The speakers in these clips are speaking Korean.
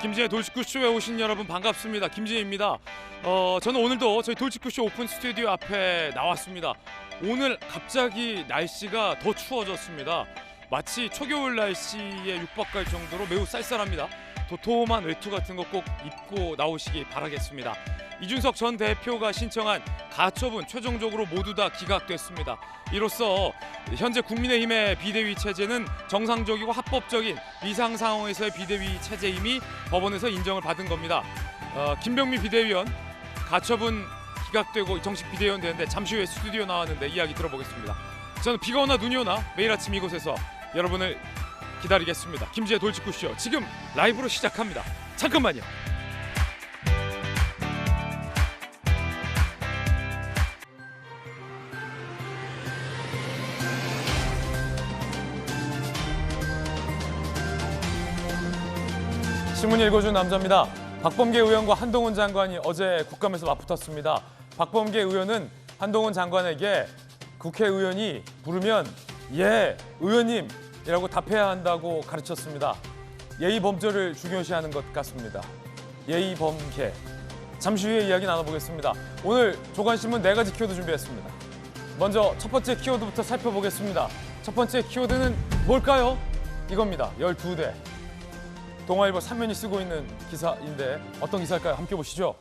김진의 돌직구쇼에 오신 여러분 반갑습니다. 김진입니다. 저는 오늘도 저희 돌직구쇼 오픈 스튜디오 앞에 나왔습니다. 오늘 갑자기 날씨가 더 추워졌습니다. 마치 초겨울 날씨에 육박할 정도로 매우 쌀쌀합니다. 도톰한 외투 같은 거 꼭 입고 나오시기 바라겠습니다. 이준석 전 대표가 신청한 가처분 최종적으로 모두 다 기각됐습니다. 이로써 현재 국민의힘의 비대위 체제는 정상적이고 합법적인 비상 상황에서의 비대위 체제임이 법원에서 인정을 받은 겁니다. 김병민 비대위원 가처분 기각되고 정식 비대위원 되는데 잠시 후에 스튜디오 나왔는데 이야기 들어보겠습니다. 저는 비가 오나 눈이 오나 매일 아침 이곳에서 여러분을 기다리겠습니다. 김지의 돌직구쇼 지금 라이브로 시작합니다. 잠깐만요. 신문 읽어준 남자입니다. 박범계 의원과 한동훈 장관이 어제 국감에서 맞붙었습니다. 박범계 의원은 한동훈 장관에게 국회의원이 부르면 예, 의원님이라고 답해야 한다고 가르쳤습니다. 예의 범절을 중요시하는 것 같습니다. 예의 범계. 잠시 후에 이야기 나눠보겠습니다. 오늘 조간신문 4가지 키워드 준비했습니다. 먼저 첫 번째 키워드부터 살펴보겠습니다. 첫 번째 키워드는 뭘까요? 이겁니다. 12대. 동아일보 3면이 쓰고 있는 기사인데 어떤 기사일까요? 함께 보시죠.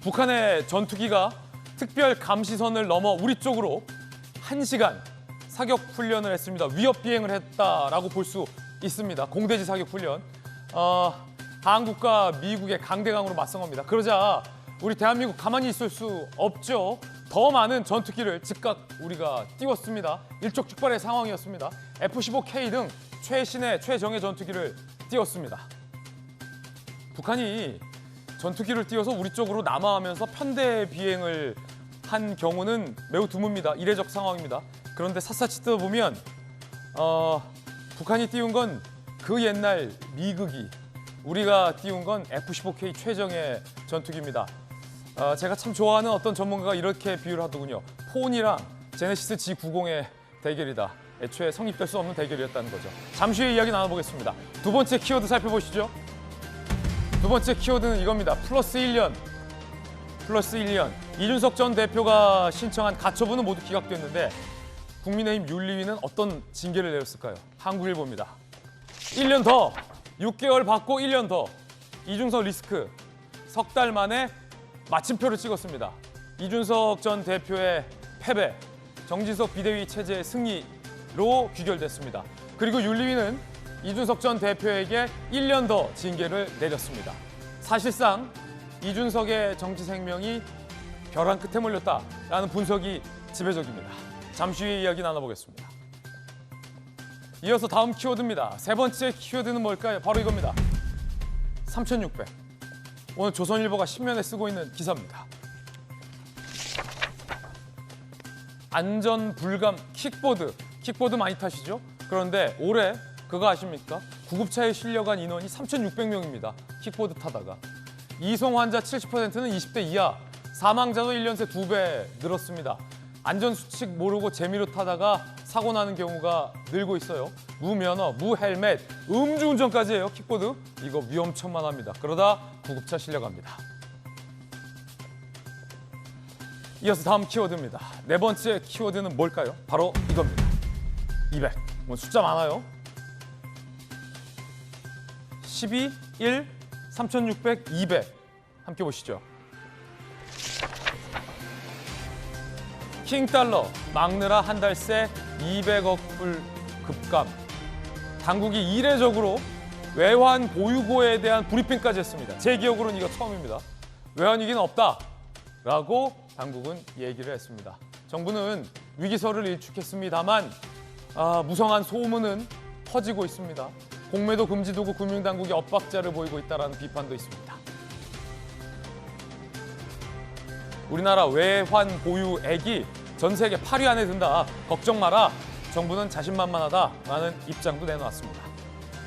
북한의 전투기가 특별 감시선을 넘어 우리 쪽으로 1시간 사격 훈련을 했습니다. 위협 비행을 했다라고 볼 수 있습니다. 공대지 사격 훈련. 한국과 미국의 강대강으로 맞선 그러자 우리 대한민국 가만히 있을 수 없죠. 더 많은 전투기를 즉각 우리가 띄웠습니다. 일촉즉발의 상황이었습니다. F-15K 등 최신의 최정예 전투기를 띄웠습니다. 북한이 전투기를 띄워서 우리 쪽으로 남하하면서 편대 비행을 한 경우는 매우 드뭅니다. 이례적 상황입니다. 그런데 샅샅이 뜯어보면 북한이 띄운 건 그 옛날 미극이, 우리가 띄운 건 F-15K 최정예 전투기입니다. 제가 참 좋아하는 어떤 전문가가 이렇게 비유를 하더군요. 폰이랑 제네시스 G90의 대결이다. 애초에 성립될 수 없는 대결이었다는 거죠. 잠시 후에 이야기 나눠보겠습니다. 두 번째 키워드 살펴보시죠. 두 번째 키워드는 이겁니다. 플러스 1년. 플러스 1년. 이준석 전 대표가 신청한 가처분은 모두 기각됐는데 국민의힘 윤리위는 어떤 징계를 내렸을까요? 한국일보입니다. 1년 더. 6개월 받고 1년 더. 이준석 리스크. 석 달 만에 마침표를 찍었습니다. 이준석 전 대표의 패배, 정진석 비대위 체제의 승리로 귀결됐습니다. 그리고 윤리위는 이준석 전 대표에게 1년 더 징계를 내렸습니다. 사실상 이준석의 정치 생명이 벼랑 끝에 몰렸다라는 분석이 지배적입니다. 잠시 후에 이야기 나눠보겠습니다. 이어서 다음 키워드입니다. 세 번째 키워드는 뭘까요? 바로 이겁니다. 3,600. 오늘 조선일보가 신면에 쓰고 있는 기사입니다. 안전 불감 킥보드. 킥보드 많이 타시죠? 그런데 올해 그거 아십니까? 구급차에 실려간 인원이 3,600명입니다. 킥보드 타다가. 이송 환자 70%는 20대 이하. 사망자도 1년 새 2배 늘었습니다. 안전수칙 모르고 재미로 타다가 사고 나는 경우가 늘고 있어요. 무면허, 무헬멧, 음주운전까지 해요. 킥보드. 이거 위험천만합니다. 그러다 구급차 실려갑니다. 이어서 다음 키워드입니다. 네 번째 키워드는 뭘까요? 바로 이겁니다. 200. 뭐 숫자 많아요. 12, 1, 3,600, 200. 함께 보시죠. 킹달러 막느라 한 달 새 200억 불 급감. 당국이 이례적으로 외환 보유고에 대한 브리핑까지 했습니다. 제 기억으로는 이거 처음입니다. 외환 위기는 없다라고 당국은 얘기를 했습니다. 정부는 위기설을 일축했습니다만 무성한 소문은 퍼지고 있습니다. 공매도 금지두고 금융당국이 엇박자를 보이고 있다는 비판도 있습니다. 우리나라 외환 보유액이 전 세계 8위 안에 든다. 걱정 마라. 정부는 자신만만하다라는 입장도 내놓았습니다.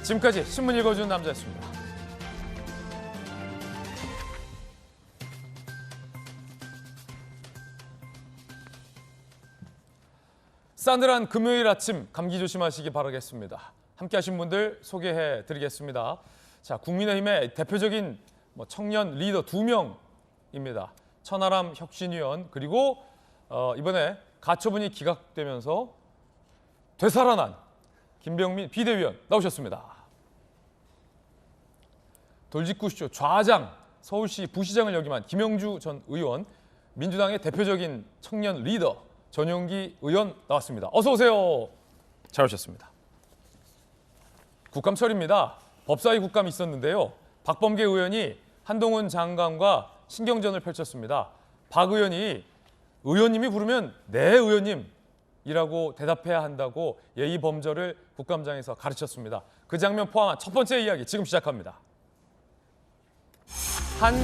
지금까지 신문 읽어주는 남자였습니다. 싸늘한 금요일 아침 감기 조심하시기 바라겠습니다. 함께 하신 분들 소개해 드리겠습니다. 자, 국민의힘의 대표적인 청년 리더 2명입니다. 천하람 혁신위원 그리고 이번에 가처분이 기각되면서 되살아난 김병민 비대위원 나오셨습니다. 돌직구쇼 좌장 서울시 부시장을 역임한 김영주 전 의원, 민주당의 대표적인 청년 리더 전용기 의원 나왔습니다. 어서 오세요. 잘 오셨습니다. 국감철입니다. 법사위 국감이 있었는데요. 박범계 의원이 한동훈 장관과 신경전을 펼쳤습니다. 박 의원이 의원님이 부르면 네 의원님이라고 대답해야 한다고 예의 범절을 국감장에서 가르쳤습니다. 그 장면 포함한 첫 번째 이야기 지금 시작합니다. 한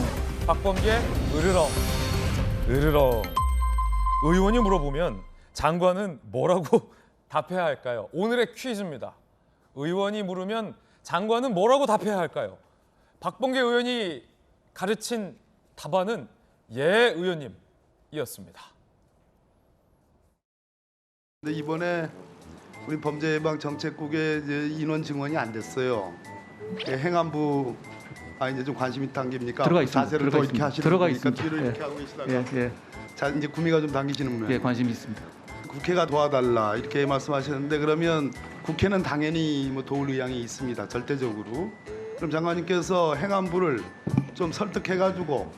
박범계 으르렁 의원이 물어보면 장관은 뭐라고 답해야 할까요? 오늘의 퀴즈입니다. 의원이 물으면 장관은 뭐라고 답해야 할까요? 박범계 의원이 가르친 답안은 예 의원님이었습니다. 근데 이번에 우리 범죄예방 정책국의 인원 증원이 안 됐어요. 행안부 이제 좀 관심이 당깁니까? 들어가 있습니다. 자세를 더 이렇게 하시는 들어가 거니까 있습니다. 뒤로 이렇게 예. 하고 계시다가 예. 자 이제 구미가 좀 당기시는 분이에요. 예, 관심이 있습니다. 국회가 도와달라 이렇게 말씀하셨는데 그러면 국회는 당연히 도울 의향이 있습니다. 절대적으로. 그럼 장관님께서 행안부를 좀 설득해가지고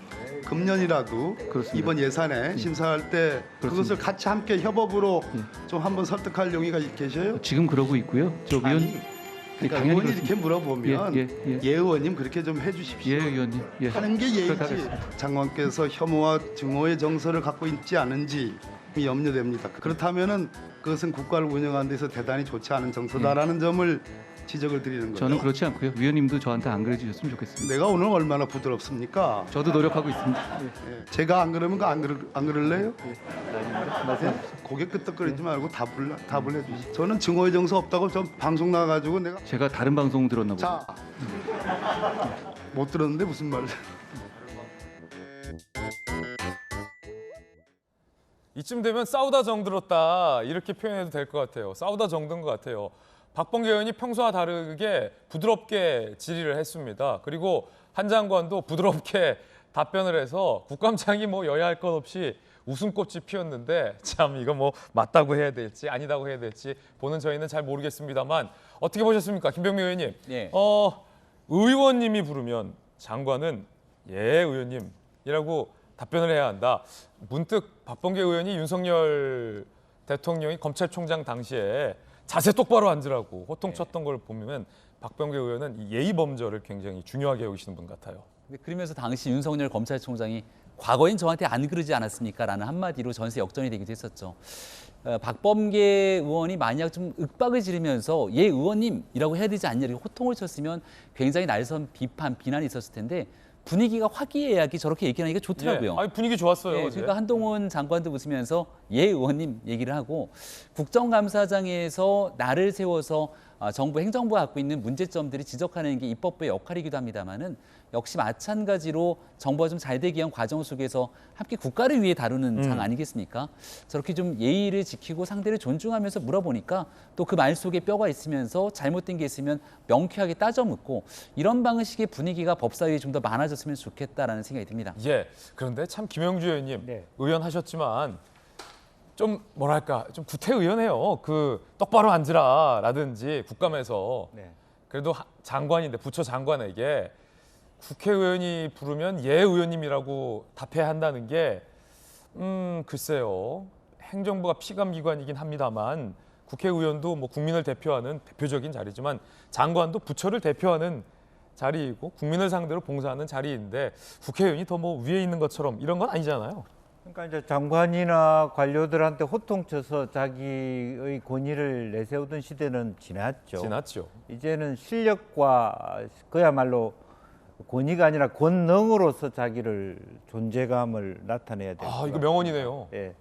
금년이라도 그렇습니다. 이번 예산에 심사할 때 그것을 같이 함께 협업으로 좀 한번 설득할 용의가 계셔요? 지금 그러고 있고요. 저 위원 그러니까 당연히 의원이 그렇습니다. 이렇게 물어보면 예. 의원님 그렇게 좀 해주십시오. 예, 의원님. 예. 하는 게 그렇게 예의지. 하겠습니다. 장관께서 혐오와 증오의 정서를 갖고 있지 않은지 염려됩니다. 그렇다면은 그것은 국가를 운영하는 데서 대단히 좋지 않은 정서다라는 점을 지적을 드리는 거죠. 저는 그렇지 않고요. 위원님도 저한테 안 그래 주셨으면 좋겠습니다. 내가 오늘 얼마나 부드럽습니까? 저도 노력하고 있습니다. 예. 제가 안 그러면 안 그럴래요? 말씀. 고개 끄덕거리지 말고 답을 해주시. 저는 증오의 정서 없다고 좀 방송 나가지고 내가 제가 다른 방송 들었나 보죠. 자 못 들었는데 무슨 말을? 이쯤 되면 싸우다 정들었다 이렇게 표현해도 될 것 같아요. 싸우다 정든 것 같아요. 박범계 의원이 평소와 다르게 부드럽게 질의를 했습니다. 그리고 한 장관도 부드럽게 답변을 해서 국감장이 여야 할 것 없이 웃음꽃이 피었는데 참 이거 맞다고 해야 될지 아니다고 해야 될지 보는 저희는 잘 모르겠습니다만 어떻게 보셨습니까? 김병민 의원님. 예. 의원님이 부르면 장관은 예 의원님이라고 답변을 해야 한다. 문득 박범계 의원이 윤석열 대통령이 검찰총장 당시에 자세 똑바로 앉으라고 호통쳤던 걸 보면 박범계 의원은 이 예의 범절을 굉장히 중요하게 여기시는 분 같아요. 그러면서 당시 윤석열 검찰총장이 과거엔 저한테 안 그러지 않았습니까? 라는 한마디로 전세 역전이 되기도 했었죠. 박범계 의원이 만약 좀 윽박을 지르면서 예 의원님이라고 해야 되지 않냐 이렇게 호통을 쳤으면 굉장히 날선 비판, 비난이 있었을 텐데 분위기가 화기애애하게 저렇게 얘기하니까 좋더라고요. 예, 분위기 좋았어요. 예, 그러니까 한동훈 장관도 웃으면서 예 의원님 얘기를 하고 국정감사장에서 나를 세워서 정부 행정부가 갖고 있는 문제점들이 지적하는 게 입법부의 역할이기도 합니다만은 역시 마찬가지로 정부가 좀 잘 되기 위한 과정 속에서 함께 국가를 위해 다루는 장 아니겠습니까? 저렇게 좀 예의를 지키고 상대를 존중하면서 물어보니까 또 그 말 속에 뼈가 있으면서 잘못된 게 있으면 명쾌하게 따져 묻고 이런 방식의 분위기가 법사위에 좀 더 많아졌으면 좋겠다라는 생각이 듭니다. 예. 그런데 참 김영주 의원님 의원 하셨지만 좀 좀 구태의연해요. 똑바로 앉으라라든지 국감에서 그래도 장관인데 부처 장관에게 국회의원이 부르면 예 의원님이라고 답해야 한다는 게 글쎄요. 행정부가 피감기관이긴 합니다만 국회의원도 국민을 대표하는 대표적인 자리지만 장관도 부처를 대표하는 자리이고 국민을 상대로 봉사하는 자리인데 국회의원이 더 위에 있는 것처럼 이런 건 아니잖아요. 그러니까 이제 장관이나 관료들한테 호통쳐서 자기의 권위를 내세우던 시대는 지났죠. 이제는 실력과 그야말로 권위가 아니라 권능으로서 자기를 존재감을 나타내야 돼요. 이거 명언이네요. 예,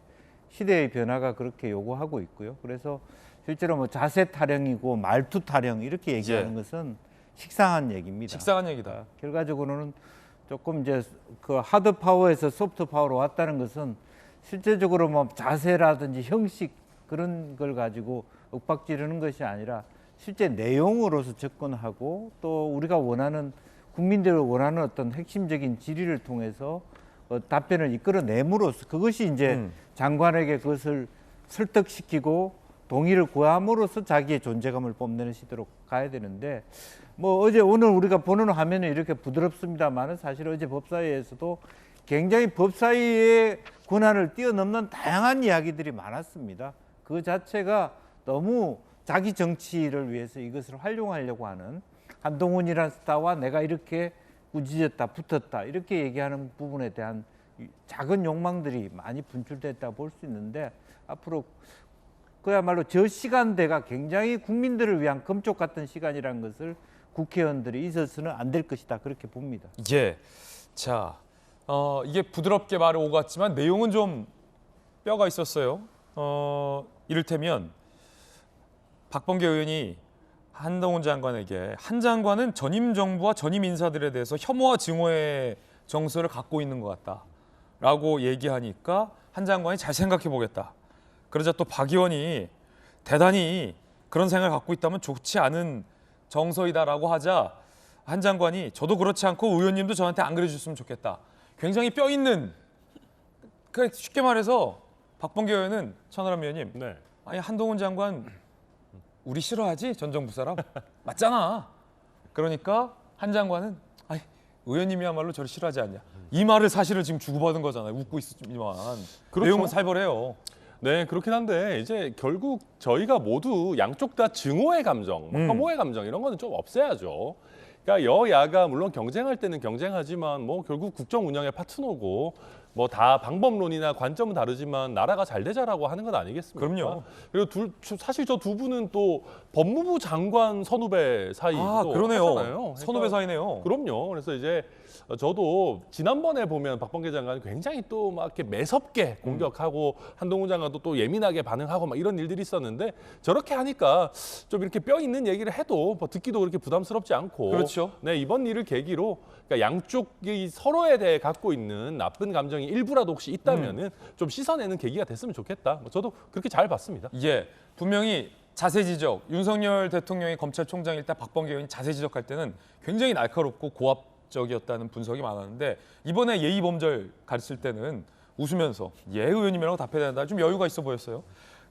시대의 변화가 그렇게 요구하고 있고요. 그래서 실제로 자세 타령이고 말투 타령 이렇게 얘기하는 것은 식상한 얘기입니다. 식상한 얘기다. 결과적으로는 조금 이제 그 하드 파워에서 소프트 파워로 왔다는 것은 실제적으로 자세라든지 형식 그런 걸 가지고 윽박지르는 것이 아니라 실제 내용으로서 접근하고 또 우리가 원하는 국민들이 원하는 어떤 핵심적인 질의를 통해서 답변을 이끌어내므로써 그것이 이제 장관에게 그것을 설득시키고 동의를 구함으로써 자기의 존재감을 뽐내는 시대로 가야 되는데 뭐 어제 오늘 우리가 보는 화면은 이렇게 부드럽습니다만은 사실 어제 법사위에서도 굉장히 법사위의 권한을 뛰어넘는 다양한 이야기들이 많았습니다. 그 자체가 너무 자기 정치를 위해서 이것을 활용하려고 하는 한동훈이라는 스타와 내가 이렇게 꾸짖었다 붙었다 이렇게 얘기하는 부분에 대한 작은 욕망들이 많이 분출됐다 볼 수 있는데 앞으로 그야말로 저 시간대가 굉장히 국민들을 위한 금쪽 같은 시간이라는 것을 국회의원들이 있어서는 안 될 것이다 그렇게 봅니다. 예. 자, 이게 부드럽게 말을 오갔지만 내용은 좀 뼈가 있었어요. 이를테면 박범계 의원이 한동훈 장관에게 한 장관은 전임 정부와 전임 인사들에 대해서 혐오와 증오의 정서를 갖고 있는 것 같다라고 얘기하니까 한 장관이 잘 생각해 보겠다. 그러자 또 박 의원이 대단히 그런 생각을 갖고 있다면 좋지 않은 정서이다라고 하자 한 장관이 저도 그렇지 않고 의원님도 저한테 안 그래주셨으면 좋겠다. 굉장히 뼈 있는, 쉽게 말해서 박범계 의원은 천하람 의원님, 네. 아니 한동훈 장관 우리 싫어하지? 전 정부 사람 맞잖아. 그러니까 한 장관은 아니 의원님이야말로 저를 싫어하지 않냐. 이 말을 사실을 지금 주고받은 거잖아요. 웃고 있지만 그렇죠. 내용은 살벌해요. 네, 그렇긴 한데 이제 결국 저희가 모두 양쪽 다 증오의 감정, 혐오의 감정 이런 거는 좀 없애야죠. 그러니까 여야가 물론 경쟁할 때는 경쟁하지만 뭐 결국 국정 운영의 파트너고 뭐 다 방법론이나 관점은 다르지만 나라가 잘 되자라고 하는 건 아니겠습니까? 그럼요. 그리고 사실 저 두 분은 또 법무부 장관 선후배 사이도 그러네요. 하잖아요. 선후배 사이네요. 그럼요. 그래서 이제 저도 지난번에 보면 박범계 장관이 굉장히 또 막 이렇게 매섭게 공격하고 한동훈 장관도 또 예민하게 반응하고 막 이런 일들이 있었는데 저렇게 하니까 좀 이렇게 뼈 있는 얘기를 해도 뭐 듣기도 그렇게 부담스럽지 않고 그렇죠. 네, 이번 일을 계기로 그러니까 양쪽이 서로에 대해 갖고 있는 나쁜 감정이 일부라도 혹시 있다면은 좀 씻어내는 계기가 됐으면 좋겠다. 뭐 저도 그렇게 잘 봤습니다. 예, 분명히 자세 지적, 윤석열 대통령이 검찰총장일 때 박범계 의원이 자세 지적할 때는 굉장히 날카롭고 고압적이었다는 분석이 많았는데 이번에 예의 범절 가르칠 때는 웃으면서 예 의원님이라고 답해야 된다. 좀 여유가 있어 보였어요.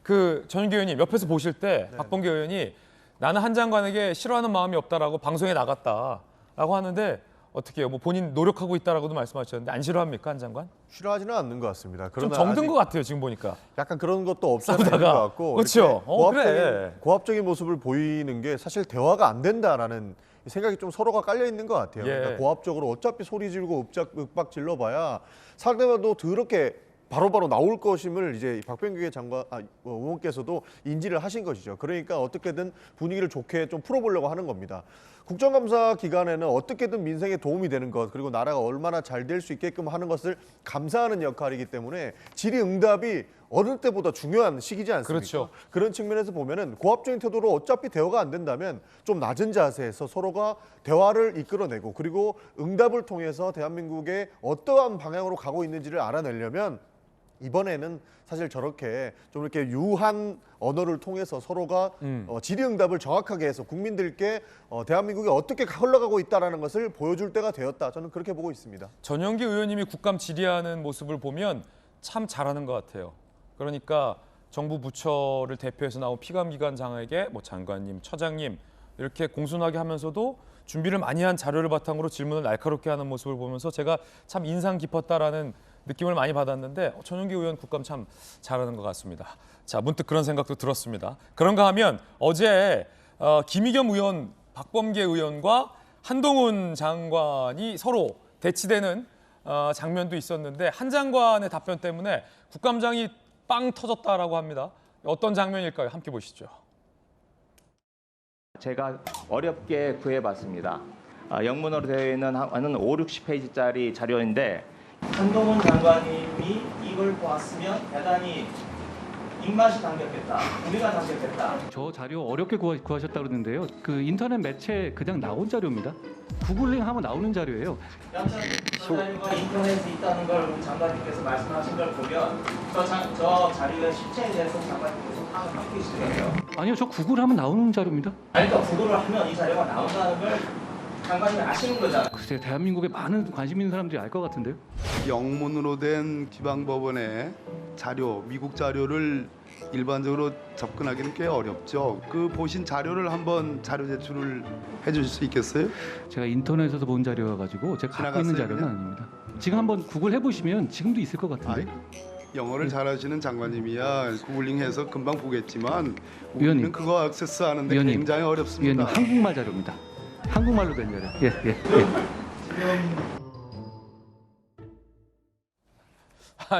그 전윤기 의원님 옆에서 보실 때 박범계 의원이 나는 한 장관에게 싫어하는 마음이 없다라고 방송에 나갔다라고 하는데 어떻게 해요? 뭐 본인 노력하고 있다라고도 말씀하셨는데 안 싫어합니까 한 장관? 싫어하지는 않는 것 같습니다. 좀 그러나 정든 아직 것 같아요 지금 보니까. 약간 그런 것도 없지 않은 것 싸우다가. 같고 그렇죠. 이렇게 그래. 고압적인 모습을 보이는 게 사실 대화가 안 된다라는 생각이 좀 서로가 깔려 있는 것 같아요. 예. 그러니까 고압적으로 어차피 소리 지르고 윽박 질러봐야 상대방도 더럽게 바로바로 나올 것임을 이제 박범계 장관 의원께서도 인지를 하신 것이죠. 그러니까 어떻게든 분위기를 좋게 좀 풀어보려고 하는 겁니다. 국정감사 기간에는 어떻게든 민생에 도움이 되는 것 그리고 나라가 얼마나 잘 될 수 있게끔 하는 것을 감사하는 역할이기 때문에 질의응답이 어느 때보다 중요한 시기지 않습니까? 그렇죠. 그런 측면에서 보면은 고압적인 태도로 어차피 대화가 안 된다면 좀 낮은 자세에서 서로가 대화를 이끌어내고 그리고 응답을 통해서 대한민국의 어떠한 방향으로 가고 있는지를 알아내려면 이번에는 사실 저렇게 좀 이렇게 유한 언어를 통해서 서로가 질의응답을 정확하게 해서 국민들께 대한민국이 어떻게 흘러가고 있다는 것을 보여줄 때가 되었다. 저는 그렇게 보고 있습니다. 전영기 의원님이 국감 질의하는 모습을 보면 참 잘하는 것 같아요. 그러니까 정부 부처를 대표해서 나온 피감기관장에게 뭐 장관님, 처장님 이렇게 공손하게 하면서도 준비를 많이 한 자료를 바탕으로 질문을 날카롭게 하는 모습을 보면서 제가 참 인상 깊었다라는 느낌을 많이 받았는데 전용기 의원 국감 참 잘하는 것 같습니다. 자, 문득 그런 생각도 들었습니다. 그런가 하면 어제 김의겸 의원, 박범계 의원과 한동훈 장관이 서로 대치되는 장면도 있었는데 한 장관의 답변 때문에 국감장이 빵 터졌다라고 합니다. 어떤 장면일까요? 함께 보시죠. 제가 어렵게 구해봤습니다. 영문으로 되어 있는 한 5, 60페이지짜리 자료인데 한동훈 장관님이 이걸 보았으면 대단히 입맛이 당겼겠다. 우리가 당겼겠다. 저 자료 어렵게 구하셨다 그러는데요. 그 인터넷 매체 그냥 나온 자료입니다. 구글링 하면 나오는 자료예요. 양천장관과 인터넷에 있다는 걸 우리 장관님께서 말씀하신 걸 보면 저 자료의 실체에 대해서 장관님께서 파악을 하고 계시더라고요. 아니요, 저 구글하면 나오는 자료입니다. 아니 그러니까 구글을 하면 이 자료가 나온다는 걸 장관님이 아시는 거잖아요. 글쎄요, 대한민국에 많은 관심 있는 사람들이 알 것 같은데요. 영문으로 된 지방법원의 자료, 미국 자료를 일반적으로 접근하기는 꽤 어렵죠. 그 보신 자료를 한번 자료 제출을 해주실 수 있겠어요? 제가 인터넷에서 본 자료여가지고 제가 갖고 있는 지나갔어요, 자료는 아닙니다. 지금 한번 구글 해보시면 지금도 있을 것 같은데. 영어를 잘하시는 장관님이야 구글링해서 금방 보겠지만 위원님. 우리는 그거 액세스하는데 위원님. 굉장히 어렵습니다. 위원님, 한국말 자료입니다. 한국말로 된 자료. 예.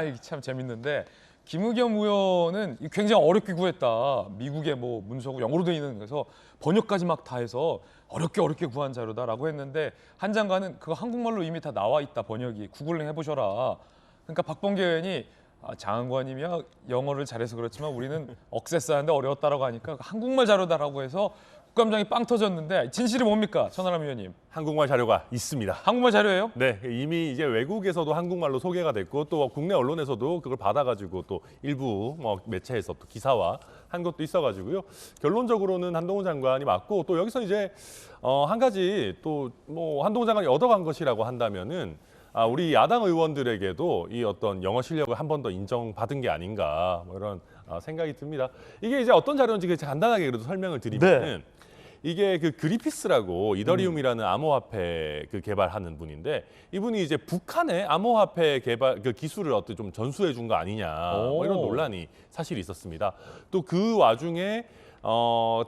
이게 참 재밌는데 김의겸 의원은 굉장히 어렵게 구했다. 미국의 뭐 문서고 영어로 돼 있는 그래서 번역까지 막 다 해서 어렵게 구한 자료다라고 했는데 한 장관은 그거 한국말로 이미 다 나와 있다 번역이 구글링 해보셔라. 그러니까 박범계 의원이 장관님이야 영어를 잘해서 그렇지만 우리는 억세스하는데 어려웠다라고 하니까 한국말 자료다라고 해서 국감장이 빵 터졌는데 진실이 뭡니까, 천하람 의원님? 한국말 자료가 있습니다. 한국말 자료예요? 네, 이미 이제 외국에서도 한국말로 소개가 됐고 또 국내 언론에서도 그걸 받아가지고 또 일부 매체에서 또 기사화 한 것도 있어가지고요. 결론적으로는 한동훈 장관이 맞고 또 여기서 이제 한 가지 또 뭐 한동훈 장관이 얻어간 것이라고 한다면은 우리 야당 의원들에게도 이 어떤 영어 실력을 한 번 더 인정받은 게 아닌가 뭐 이런 생각이 듭니다. 이게 이제 어떤 자료인지 간단하게 그래도 설명을 드리면은. 이게 그 그리피스라고 이더리움이라는 암호화폐 그 개발하는 분인데 이분이 이제 북한의 암호화폐 개발 그 기술을 어떻게 좀 전수해 준 거 아니냐 뭐 이런 논란이 사실 있었습니다. 또 그 와중에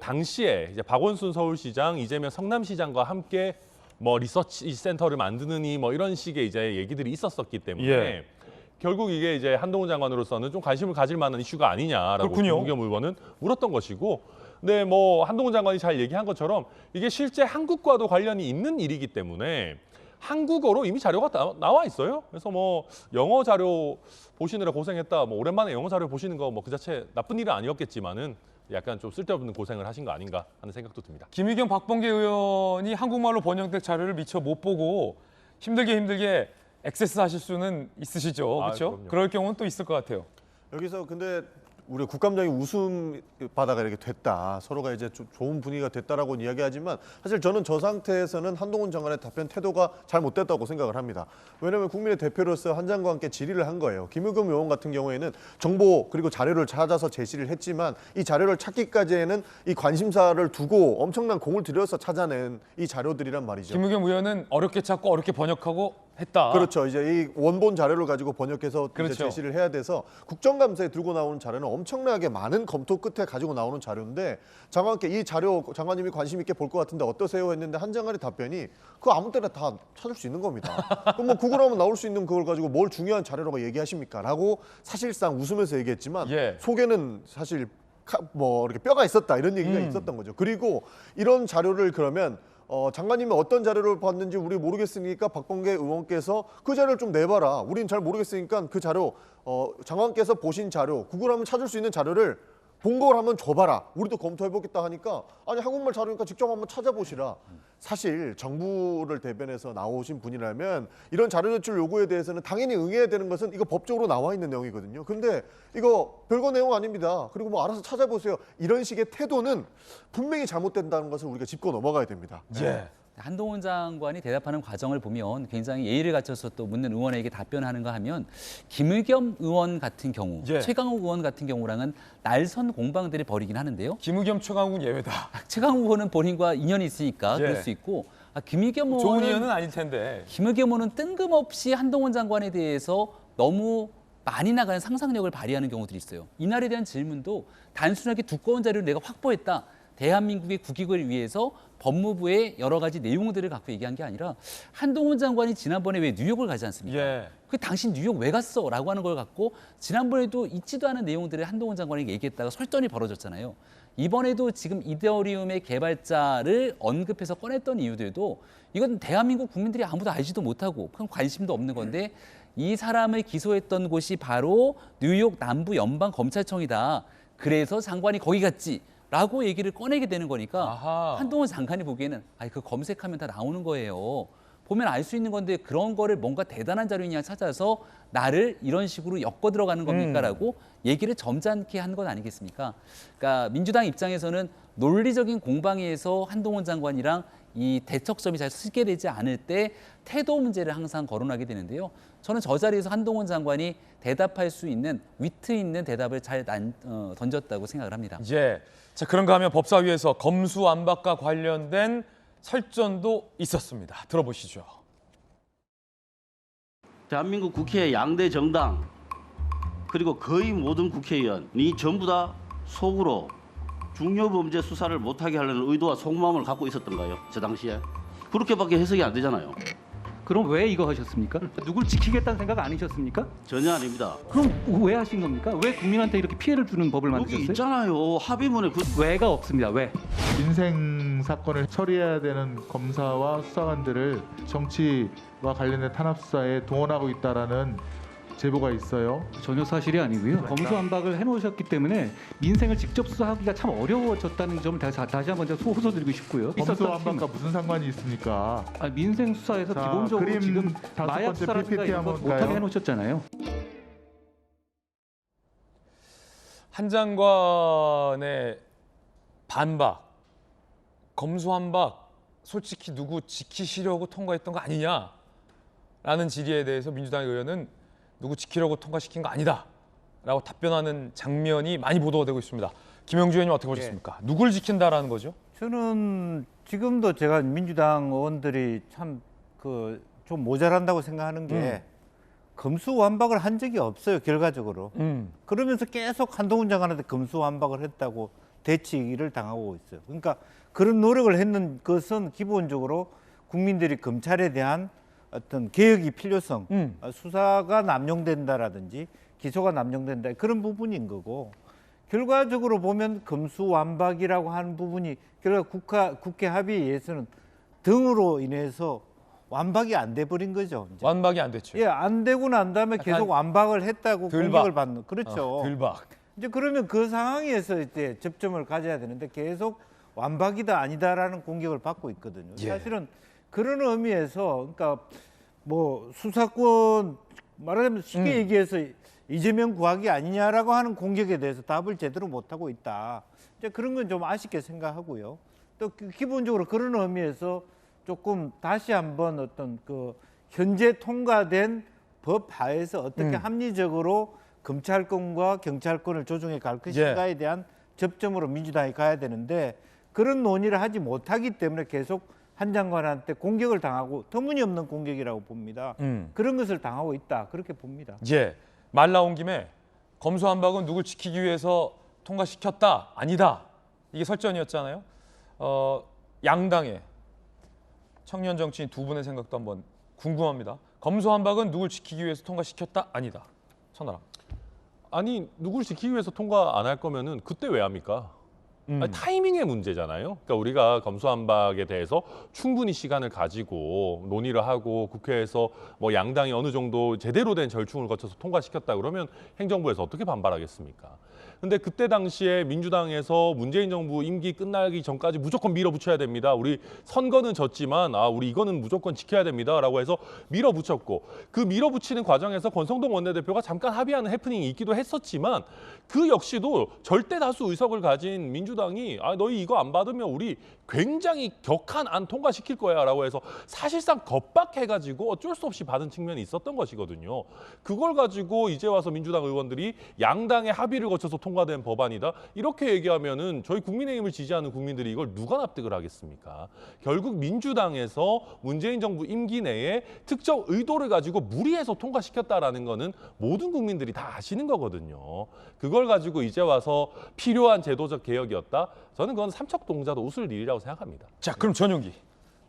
당시에 이제 박원순 서울시장, 이재명 성남시장과 함께 뭐 리서치 센터를 만드느니 뭐 이런 식의 이제 얘기들이 있었었기 때문에 결국 이게 이제 한동훈 장관으로서는 좀 관심을 가질 만한 이슈가 아니냐라고 김의겸 의원은 물었던 것이고. 네, 뭐 한동훈 장관이 잘 얘기한 것처럼 이게 실제 한국과도 관련이 있는 일이기 때문에 한국어로 이미 자료가 나와 있어요. 그래서 뭐 영어 자료 보시느라 고생했다. 뭐 오랜만에 영어 자료 보시는 거 뭐 그 자체 나쁜 일은 아니었겠지만은 약간 좀 쓸데없는 고생을 하신 거 아닌가 하는 생각도 듭니다. 김의겸 박범계 의원이 한국말로 번역된 자료를 미처 못 보고 힘들게 액세스 하실 수는 있으시죠, 그렇죠? 그럼요. 그럴 경우는 또 있을 것 같아요. 여기서 근데 우리 국감장이 웃음 바다가 이렇게 됐다. 서로가 이제 좋은 분위기가 됐다라고 이야기하지만 사실 저는 저 상태에서는 한동훈 장관의 답변 태도가 잘못됐다고 생각을 합니다. 왜냐하면 국민의 대표로서 한 장관께 질의를 한 거예요. 김의겸 의원 같은 경우에는 정보 그리고 자료를 찾아서 제시를 했지만 이 자료를 찾기까지에는 이 관심사를 두고 엄청난 공을 들여서 찾아낸 이 자료들이란 말이죠. 김의겸 의원은 어렵게 찾고 어렵게 번역하고 했다. 그렇죠. 이제 이 원본 자료를 가지고 번역해서 그렇죠. 이제 제시를 해야 돼서 국정감사에 들고 나오는 자료는 엄청나게 많은 검토 끝에 가지고 나오는 자료인데 장관께 이 자료 장관님이 관심 있게 볼 것 같은데 어떠세요? 했는데 한 장관의 답변이 그거 아무 때나 다 찾을 수 있는 겁니다. 그럼 뭐 구글하면 나올 수 있는 그걸 가지고 뭘 중요한 자료라고 얘기하십니까? 라고 사실상 웃으면서 얘기했지만 속에는 사실 뭐 이렇게 뼈가 있었다 이런 얘기가 있었던 거죠. 그리고 이런 자료를 그러면 장관님이 어떤 자료를 봤는지 우리 모르겠으니까 박범계 의원께서 그 자료를 좀 내봐라. 우린 잘 모르겠으니까 그 자료 장관께서 보신 자료 구글하면 찾을 수 있는 자료를 본 걸 한번 줘봐라. 우리도 검토해보겠다 하니까 아니 한국말 자료니까 직접 한번 찾아보시라. 사실 정부를 대변해서 나오신 분이라면 이런 자료 제출 요구에 대해서는 당연히 응해야 되는 것은 이거 법적으로 나와 있는 내용이거든요. 근데 이거 별거 내용 아닙니다. 그리고 뭐 알아서 찾아보세요. 이런 식의 태도는 분명히 잘못된다는 것을 우리가 짚고 넘어가야 됩니다. 한동훈 장관이 대답하는 과정을 보면 굉장히 예의를 갖춰서 또 묻는 의원에게 답변하는가 하면 김의겸 의원 같은 경우, 최강욱 의원 같은 경우랑은 날선 공방들이 벌이긴 하는데요. 김의겸, 최강욱은 예외다. 최강욱 의원은 본인과 인연이 있으니까 그럴 수 있고 김의겸 의원은 좋은 인연은 아닐 텐데. 김의겸 의원은 뜬금없이 한동훈 장관에 대해서 너무 많이 나가는 상상력을 발휘하는 경우들이 있어요. 이날에 대한 질문도 단순하게 두꺼운 자료를 내가 확보했다. 대한민국의 국익을 위해서 법무부의 여러 가지 내용들을 갖고 얘기한 게 아니라 한동훈 장관이 지난번에 왜 뉴욕을 가지 않습니까? 그 당신 뉴욕 왜 갔어? 라고 하는 걸 갖고 지난번에도 있지도 않은 내용들을 한동훈 장관에게 얘기했다가 설전이 벌어졌잖아요. 이번에도 지금 이더리움의 개발자를 언급해서 꺼냈던 이유들도 이건 대한민국 국민들이 아무도 알지도 못하고 큰 관심도 없는 건데 이 사람을 기소했던 곳이 바로 뉴욕 남부 연방 검찰청이다. 그래서 장관이 거기 갔지라고 얘기를 꺼내게 되는 거니까 아하. 한동훈 장관이 보기에는 그 검색하면 다 나오는 거예요. 보면 알 수 있는 건데 그런 거를 뭔가 대단한 자료냐 찾아서 나를 이런 식으로 엮어 들어가는 겁니까라고 얘기를 점잖게 한 건 아니겠습니까? 그러니까 민주당 입장에서는 논리적인 공방에서 한동훈 장관이랑 이 대척점이 잘 쓰게 되지 않을 때 태도 문제를 항상 거론하게 되는데요. 저는 저 자리에서 한동훈 장관이 대답할 수 있는 위트 있는 대답을 잘 던졌다고 생각을 합니다. 예. 자, 그런가 하면 법사위에서 검수완박과 관련된 설전도 있었습니다. 들어보시죠. 대한민국 국회 양대 정당 그리고 거의 모든 국회의원이 전부 다 속으로 중요범죄 수사를 못하게 하려는 의도와 속마음을 갖고 있었던가요? 저 당시에? 그렇게밖에 해석이 안 되잖아요. 그럼 왜 이거 하셨습니까? 누굴 지키겠다는 생각 아니셨습니까? 전혀 아닙니다. 그럼 왜 하신 겁니까? 왜 국민한테 이렇게 피해를 주는 법을 여기 만드셨어요? 있잖아요. 합의문에 왜가 없습니다. 왜? 민생 사건을 처리해야 되는 검사와 수사관들을 정치와 관련된 탄압 수사에 동원하고 있다라는 제보가 있어요. 전혀 사실이 아니고요. 검수완박을 해놓으셨기 때문에 민생을 직접 수사하기가 참 어려워졌다는 점을 다시 한번 제가 호소드리고 싶고요. 검수완박과 무슨 상관이 있습니까? 민생 수사에서 자, 기본적으로 그림 지금 다섯 마약 번째 수사라든가 PPT 이런 거 한번 못하게 볼까요? 해놓으셨잖아요. 한 장관의 반박, 검수완박, 솔직히 누구 지키시려고 통과했던 거 아니냐라는 질의에 대해서 민주당 의원은 누구 지키려고 통과시킨 거 아니다라고 답변하는 장면이 많이 보도가 되고 있습니다. 김영주 의원님 어떻게 보셨습니까? 누굴 지킨다라는 거죠? 저는 지금도 제가 민주당 의원들이 참 좀 모자란다고 생각하는 게 검수완박을 한 적이 없어요, 결과적으로. 그러면서 계속 한동훈 장관한테 검수완박을 했다고 대치를 당하고 있어요. 그러니까 그런 노력을 했는 것은 기본적으로 국민들이 검찰에 대한 어떤 개혁이 필요성, 수사가 남용된다라든지 기소가 남용된다 그런 부분인 거고, 결과적으로 보면 검수완박이라고 하는 부분이 결과 국회 합의에 의해서는 등으로 인해서 완박이 안 돼 버린 거죠. 이제. 완박이 안 됐죠. 예, 안 되고 난 다음에 계속 완박을 했다고 들박. 공격을 받는. 그렇죠. 들박. 이제 그러면 그 상황에서 이제 접점을 가져야 되는데 계속 완박이다 아니다라는 공격을 받고 있거든요. 예. 사실은 그런 의미에서 그러니까 뭐 수사권 말하자면 쉽게 얘기해서 이재명 구하기 아니냐라고 하는 공격에 대해서 답을 제대로 못 하고 있다. 이제 그런 건 좀 아쉽게 생각하고요. 또 기본적으로 그런 의미에서 조금 다시 한번 어떤 현재 통과된 법 하에서 어떻게 합리적으로 검찰권과 경찰권을 조정해 갈 것인가에 대한 접점으로 민주당이 가야 되는데 그런 논의를 하지 못하기 때문에 계속 한 장관한테 공격을 당하고 터무니없는 공격이라고 봅니다. 그런 것을 당하고 있다. 그렇게 봅니다. 예, 말 나온 김에 검수완박은 누굴 지키기 위해서 통과시켰다, 아니다. 이게 설전이었잖아요. 양당의 청년 정치인 두 분의 생각도 한번 궁금합니다. 검수완박은 누굴 지키기 위해서 통과시켰다, 아니다. 천하람. 아니 누굴 지키기 위해서 통과 안 할 거면은 그때 왜 합니까? 아니, 타이밍의 문제잖아요. 그러니까 우리가 검수완박에 대해서 충분히 시간을 가지고 논의를 하고 국회에서 뭐 양당이 어느 정도 제대로 된 절충을 거쳐서 통과시켰다 그러면 행정부에서 어떻게 반발하겠습니까? 근데 그때 당시에 민주당에서 문재인 정부 임기 끝나기 전까지 무조건 밀어붙여야 됩니다. 우리 선거는 졌지만 우리 이거는 무조건 지켜야 됩니다라고 해서 밀어붙였고 그 밀어붙이는 과정에서 권성동 원내대표가 잠깐 합의하는 해프닝이 있기도 했었지만 그 역시도 절대 다수 의석을 가진 민주당이 너희 이거 안 받으면 우리 굉장히 격한 안 통과시킬 거야라고 해서 사실상 겁박해가지고 어쩔 수 없이 받은 측면이 있었던 것이거든요. 그걸 가지고 이제 와서 민주당 의원들이 양당의 합의를 거쳐서 통과된 법안이다 이렇게 얘기하면은 저희 국민의힘을 지지하는 국민들이 이걸 누가 납득을 하겠습니까? 결국 민주당에서 문재인 정부 임기 내에 특정 의도를 가지고 무리해서 통과시켰다라는 거는 모든 국민들이 다 아시는 거거든요. 그걸 가지고 이제 와서 필요한 제도적 개혁이었다. 저는 그건 삼척동자도 웃을 일이라고 생각합니다. 자, 그럼 전용기.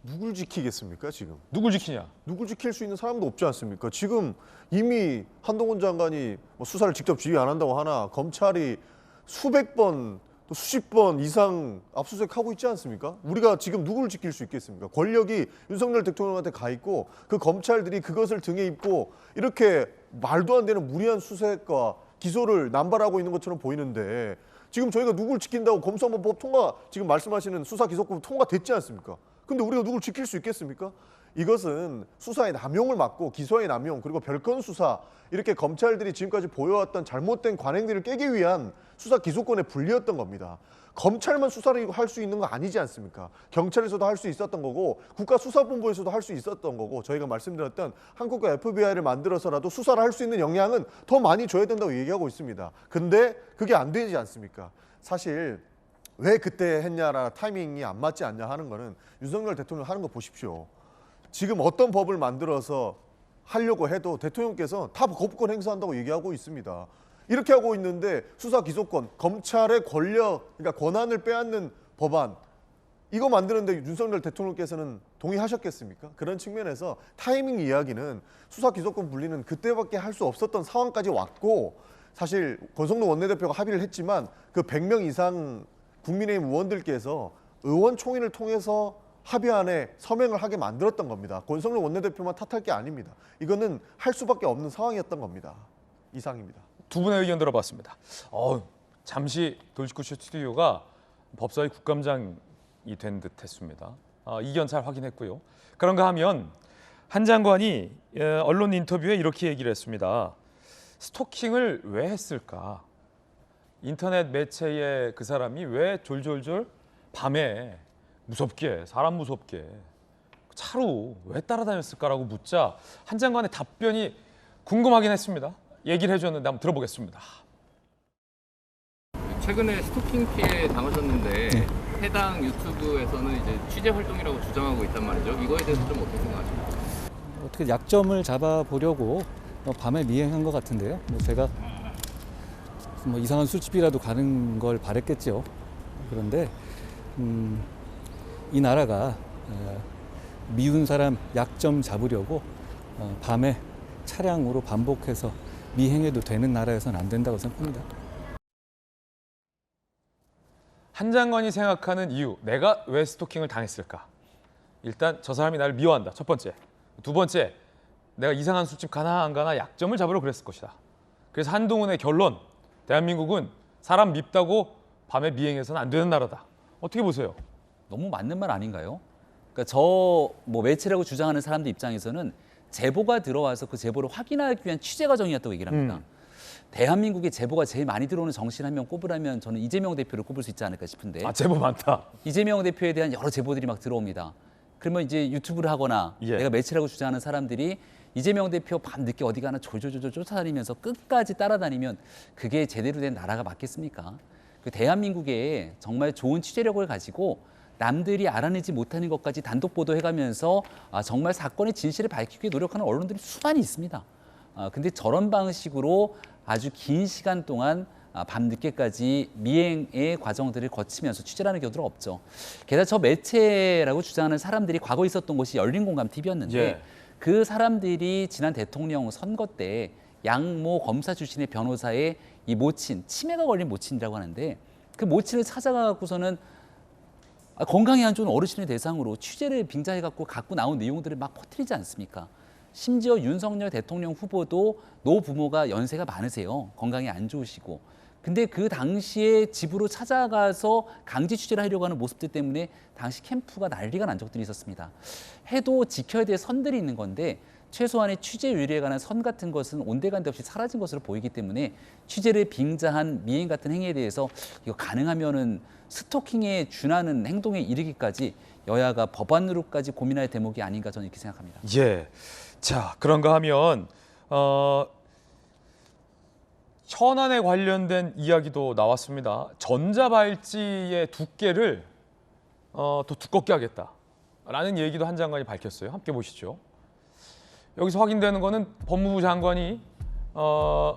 누굴 지키겠습니까 지금? 누굴 지키냐? 누굴 지킬 수 있는 사람도 없지 않습니까? 지금 이미 한동훈 장관이 뭐 수사를 직접 지휘 안 한다고 하나 검찰이 수백 번 또 수십 번 이상 압수수색하고 있지 않습니까? 우리가 지금 누구를 지킬 수 있겠습니까? 권력이 윤석열 대통령한테 가 있고 그 검찰들이 그것을 등에 입고 이렇게 말도 안 되는 무리한 수색과 기소를 남발하고 있는 것처럼 보이는데 지금 저희가 누구를 지킨다고 검수안보법 통과, 지금 말씀하시는 수사기소법 통과됐지 않습니까? 근데 우리가 누구를 지킬 수 있겠습니까? 이것은 수사의 남용을 막고 기소의 남용 그리고 별건 수사 이렇게 검찰들이 지금까지 보여왔던 잘못된 관행들을 깨기 위한 수사 기소권의 분리였던 겁니다. 검찰만 수사를 할 수 있는 거 아니지 않습니까? 경찰에서도 할 수 있었던 거고 국가수사본부에서도 할 수 있었던 거고 저희가 말씀드렸던 한국과 FBI를 만들어서라도 수사를 할 수 있는 역량은 더 많이 줘야 된다고 얘기하고 있습니다. 근데 그게 안 되지 않습니까? 사실 왜 그때 했냐라 타이밍이 안 맞지 않냐 하는 거는 윤석열 대통령 하는 거 보십시오. 지금 어떤 법을 만들어서 하려고 해도 대통령께서 다 거부권 행사한다고 얘기하고 있습니다. 이렇게 하고 있는데 수사 기소권, 검찰의 권력, 그러니까 권한을 빼앗는 법안 이거 만드는데 윤석열 대통령께서는 동의하셨겠습니까? 그런 측면에서 타이밍 이야기는 수사 기소권 분리는 그때밖에 할 수 없었던 상황까지 왔고 사실 권성동 원내대표가 합의를 했지만 그 100명 이상 국민의힘 의원들께서 의원총회를 통해서 합의안에 서명을 하게 만들었던 겁니다. 권성동 원내대표만 탓할 게 아닙니다. 이거는 할 수밖에 없는 상황이었던 겁니다. 이상입니다. 두 분의 의견 들어봤습니다. 잠시 돌직구쇼 스튜디오가 법사위 국감장이 된 듯했습니다. 이견 잘 확인했고요. 그런가 하면 한 장관이 언론 인터뷰에 이렇게 얘기를 했습니다. 스토킹을 왜 했을까? 인터넷 매체에 그 사람이 왜 졸졸졸 밤에 무섭게 사람 무섭게 차로 왜 따라다녔을까라고 묻자 한 장관의 답변이 궁금하긴 했습니다. 얘기를 해줬는데 한번 들어보겠습니다. 최근에 스토킹 피해 당하셨는데 네. 해당 유튜브에서는 이제 취재 활동이라고 주장하고 있단 말이죠. 이거에 대해서 좀 어떻게 생각하십니까? 어떻게 약점을 잡아보려고 밤에 미행한 것 같은데요. 제가 이상한 술집이라도 가는 걸 바랬겠죠. 그런데 이 나라가 미운 사람 약점 잡으려고 밤에 차량으로 반복해서 미행해도 되는 나라에서는 안 된다고 생각합니다. 한 장관이 생각하는 이유, 내가 왜 스토킹을 당했을까? 일단 저 사람이 나를 미워한다, 첫 번째. 두 번째, 내가 이상한 술집 가나 안 가나 약점을 잡으러 그랬을 것이다. 그래서 한동훈의 결론, 대한민국은 사람 밉다고 밤에 미행해서는 안 되는 나라다. 어떻게 보세요? 너무 맞는 말 아닌가요? 그러니까 저 매체라고 주장하는 사람들 입장에서는 제보가 들어와서 그 제보를 확인하기 위한 취재 과정이었다고 얘기를 합니다. 대한민국에 제보가 제일 많이 들어오는 정치인 한 명 꼽으라면 저는 이재명 대표를 꼽을 수 있지 않을까 싶은데. 제보 많다. 이재명 대표에 대한 여러 제보들이 막 들어옵니다. 그러면 이제 유튜브를 하거나 내가 매체라고 주장하는 사람들이 이재명 대표 밤늦게 어디 가나 졸졸졸 쫓아다니면서 끝까지 따라다니면 그게 제대로 된 나라가 맞겠습니까? 그 대한민국에 정말 좋은 취재력을 가지고 남들이 알아내지 못하는 것까지 단독 보도해가면서 정말 사건의 진실을 밝히기 위해 노력하는 언론들이 수많이 있습니다. 근데 저런 방식으로 아주 긴 시간 동안 밤늦게까지 미행의 과정들을 거치면서 취재를 하는 경우들은 없죠. 게다가 저 매체라고 주장하는 사람들이 과거 있었던 곳이 열린공감 TV였는데 그 사람들이 지난 대통령 선거 때 양모 검사 출신의 변호사의 이 모친, 치매가 걸린 모친이라고 하는데 그 모친을 찾아가고서는 건강에 안 좋은 어르신의 대상으로 취재를 빙자해갖고 갖고 나온 내용들을 막 퍼뜨리지 않습니까? 심지어 윤석열 대통령 후보도 노부모가 연세가 많으세요. 건강이 안 좋으시고. 근데 그 당시에 집으로 찾아가서 강제 취재를 하려고 하는 모습들 때문에 당시 캠프가 난리가 난 적들이 있었습니다. 해도 지켜야 될 선들이 있는 건데 최소한의 취재 윤리에 관한 선 같은 것은 온데간데 없이 사라진 것으로 보이기 때문에 취재를 빙자한 미행 같은 행위에 대해서 이거 가능하면은 스토킹에 준하는 행동에 이르기까지 여야가 법안으로까지 고민할 대목이 아닌가 저는 이렇게 생각합니다. 자, 그런가 하면 현안에 관련된 이야기도 나왔습니다. 전자발찌의 두께를 더 두껍게 하겠다라는 얘기도 한 장관이 밝혔어요. 함께 보시죠. 여기서 확인되는 거는 법무부 장관이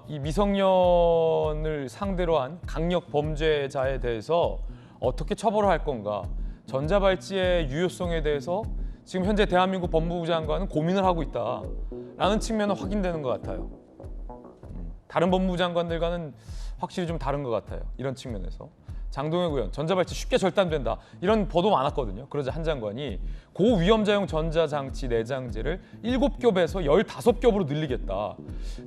이 미성년을 상대로 한 강력 범죄자에 대해서 어떻게 처벌을 할 건가, 전자발찌의 유효성에 대해서 지금 현재 대한민국 법무부 장관은 고민을 하고 있다라는 측면은 확인되는 것 같아요. 다른 법무부 장관들과는 확실히 좀 다른 것 같아요. 이런 측면에서. 장동혁 의원 전자발찌 쉽게 절단된다 이런 보도 많았거든요. 그러자 한 장관이 고위험자용 전자장치 내장재를 7겹에서 15겹으로 늘리겠다.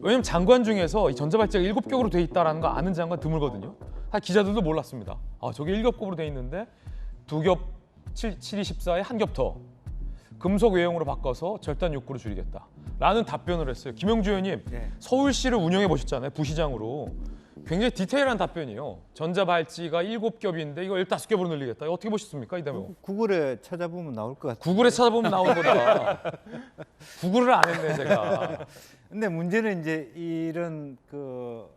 왜냐면 장관 중에서 이 전자발찌가 7겹으로 돼 있다는 거 아는 장관 드물거든요. 기자들도 몰랐습니다. 저게 1겹으로 돼 있는데 2겹 7.2.14에 1겹 더 금속 외형으로 바꿔서 절단 욕구를 줄이겠다 라는 답변을 했어요. 김영주 의원님 서울시를 운영해 보셨잖아요. 부시장으로. 굉장히 디테일한 답변이에요. 전자발찌가 7겹인데 이거 15겹으로 늘리겠다. 어떻게 보셨습니까? 이 대목. 구글에 찾아보면 나올 것 같아요. 구글에 찾아보면 나온 거다. 구글을 안 했네 제가. 근데 문제는 이제 이런 그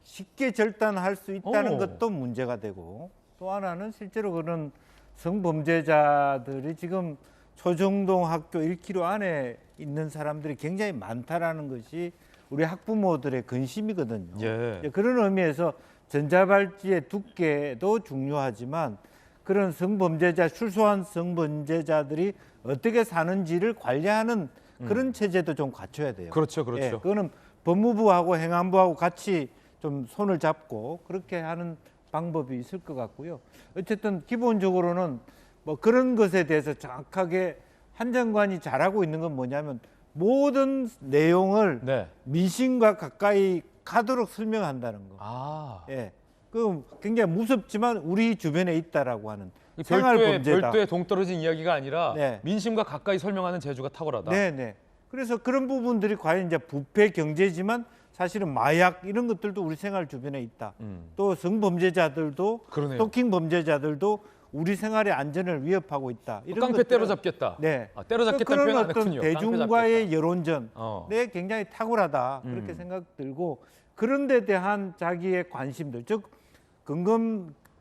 쉽게 절단할 수 있다는 것도 문제가 되고, 또 하나는 실제로 그런 성범죄자들이 지금 초중등 학교 1km 안에 있는 사람들이 굉장히 많다라는 것이 우리 학부모들의 근심이거든요. 예. 그런 의미에서 전자발찌의 두께도 중요하지만 그런 성범죄자, 출소한 성범죄자들이 어떻게 사는지를 관리하는 그런 체제도 좀 갖춰야 돼요. 그렇죠, 그렇죠. 예, 그거는 법무부하고 행안부하고 같이 좀 손을 잡고 그렇게 하는 방법이 있을 것 같고요. 어쨌든 기본적으로는 뭐 그런 것에 대해서 정확하게 한 장관이 잘하고 있는 건 뭐냐면 모든 내용을 민심과 가까이 가도록 설명한다는 거. 예, 그 굉장히 무섭지만 우리 주변에 있다라고 하는 생활범죄다. 별도의 동떨어진 이야기가 아니라 민심과 가까이 설명하는 재주가 탁월하다. 네. 그래서 그런 부분들이 과연 이제 부패 경제지만 사실은 마약 이런 것들도 우리 생활 주변에 있다. 또 성범죄자들도 스토킹 범죄자들도 우리 생활의 안전을 위협하고 있다. 이런 깡패 때려잡겠다. 네. 때려잡겠다는 표현 안 그런 했군요. 어떤 대중과의 여론전에 굉장히 탁월하다. 그렇게 생각 들고 그런 데 대한 자기의 관심들, 즉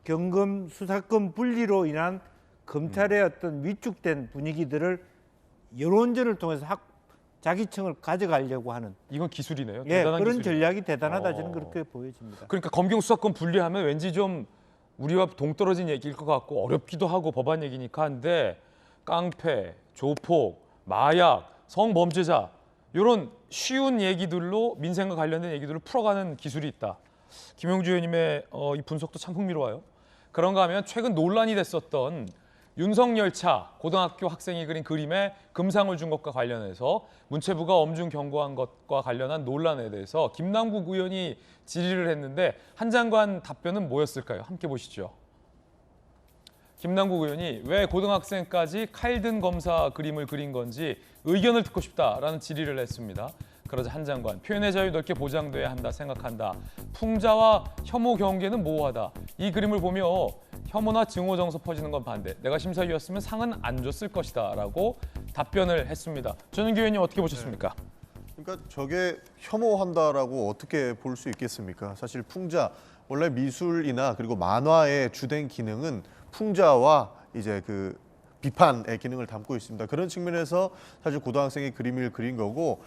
경검 수사권 분리로 인한 검찰의 어떤 위축된 분위기들을 여론전을 통해서 자기층을 가져가려고 하는 이건 기술이네요. 예, 대단한 그런 기술이네요. 전략이 대단하다 저는 그렇게 보여집니다. 그러니까 검경 수사권 분리하면 왠지 좀 우리와 동떨어진 얘기일 것 같고 어렵기도 하고 법안 얘기니까 한데 깡패, 조폭, 마약, 성범죄자 이런 쉬운 얘기들로 민생과 관련된 얘기들을 풀어가는 기술이 있다. 김영주 의원님의 이 분석도 참 흥미로워요. 그런가 하면 최근 논란이 됐었던 윤석열차 고등학교 학생이 그린 그림에 금상을 준 것과 관련해서 문체부가 엄중 경고한 것과 관련한 논란에 대해서 김남국 의원이 질의를 했는데 한 장관 답변은 뭐였을까요? 함께 보시죠. 김남국 의원이 왜 고등학생까지 칼든 검사 그림을 그린 건지 의견을 듣고 싶다라는 질의를 했습니다. 그러자 한 장관, 표현의 자유 넓게 보장돼야 한다 생각한다. 풍자와 혐오 경계는 모호하다. 이 그림을 보며 혐오나 증오 정서 퍼지는 건 반대. 내가 심사위였으면 상은 안 줬을 것이다 라고 답변을 했습니다. 전은기 의원님 어떻게 보셨습니까? 그러니까 저게 혐오한다라고 어떻게 볼 수 있겠습니까? 사실 풍자, 원래 미술이나 그리고 만화의 주된 기능은 풍자와 이제 그 비판의 기능을 담고 있습니다. 그런 측면에서 사실 고등학생이 그림을 그린 거고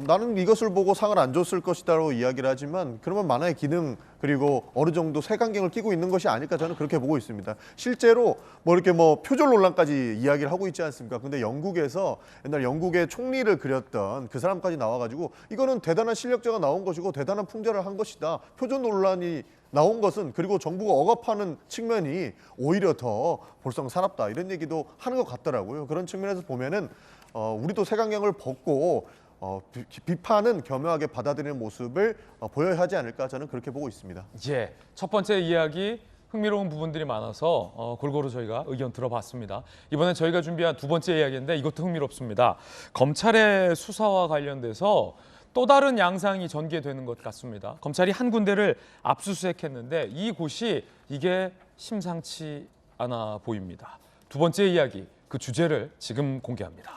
나는 이것을 보고 상을 안 줬을 것이다라고 이야기를 하지만 그러면 만화의 기능 그리고 어느 정도 색안경을 끼고 있는 것이 아닐까 저는 그렇게 보고 있습니다. 실제로 뭐 이렇게 뭐 표절 논란까지 이야기를 하고 있지 않습니까? 근데 영국에서 옛날 영국의 총리를 그렸던 그 사람까지 나와가지고 이거는 대단한 실력자가 나온 것이고 대단한 풍자를 한 것이다. 표절 논란이 나온 것은 그리고 정부가 억압하는 측면이 오히려 더 볼썽사납다 이런 얘기도 하는 것 같더라고요. 그런 측면에서 보면은 우리도 색안경을 벗고 비판은 겸허하게 받아들이는 모습을 보여야 하지 않을까 저는 그렇게 보고 있습니다. 예, 첫 번째 이야기 흥미로운 부분들이 많아서 골고루 저희가 의견 들어봤습니다. 이번엔 저희가 준비한 두 번째 이야기인데 이것도 흥미롭습니다. 검찰의 수사와 관련돼서 또 다른 양상이 전개되는 것 같습니다. 검찰이 한 군데를 압수수색했는데 이곳이 이게 심상치 않아 보입니다. 두 번째 이야기, 그 주제를 지금 공개합니다.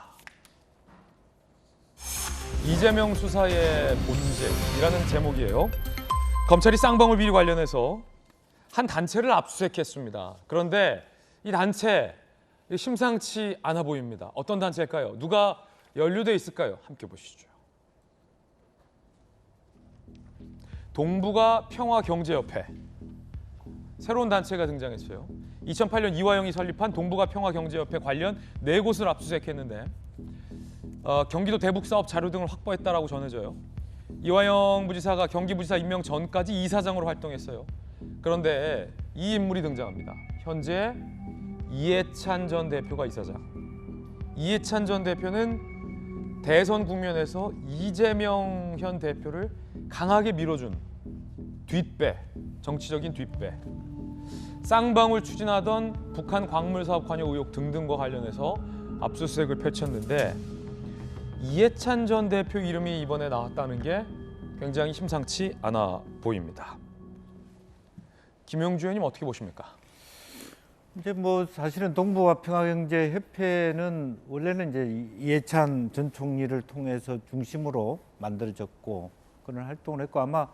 이재명 수사의 본질이라는 제목이에요. 검찰이 쌍방울 비리 관련해서 한 단체를 압수수색했습니다. 그런데 이 단체 심상치 않아 보입니다. 어떤 단체일까요? 누가 연루돼 있을까요? 함께 보시죠. 동북아 평화경제협회, 새로운 단체가 등장했어요. 2008년 이화영이 설립한 동북아 평화경제협회 관련 4곳을 압수수색했는데 경기도 대북 사업 자료 등을 확보했다라고 전해져요. 이화영 부지사가 경기부지사 임명 전까지 이사장으로 활동했어요. 그런데 이 인물이 등장합니다. 현재 이해찬 전 대표가 이사장. 이해찬 전 대표는 대선 국면에서 이재명 현 대표를 강하게 밀어준 뒷배, 정치적인 뒷배. 쌍방울 추진하던 북한 광물 사업 관여 의혹 등등과 관련해서 압수수색을 펼쳤는데 이해찬 전 대표 이름이 이번에 나왔다는 게 굉장히 심상치 않아 보입니다. 김용주 의원님 어떻게 보십니까? 이제 뭐 사실은 동북아평화경제협회는 원래는 이제 이해찬 전 총리를 통해서 중심으로 만들어졌고 그런 활동을 했고 아마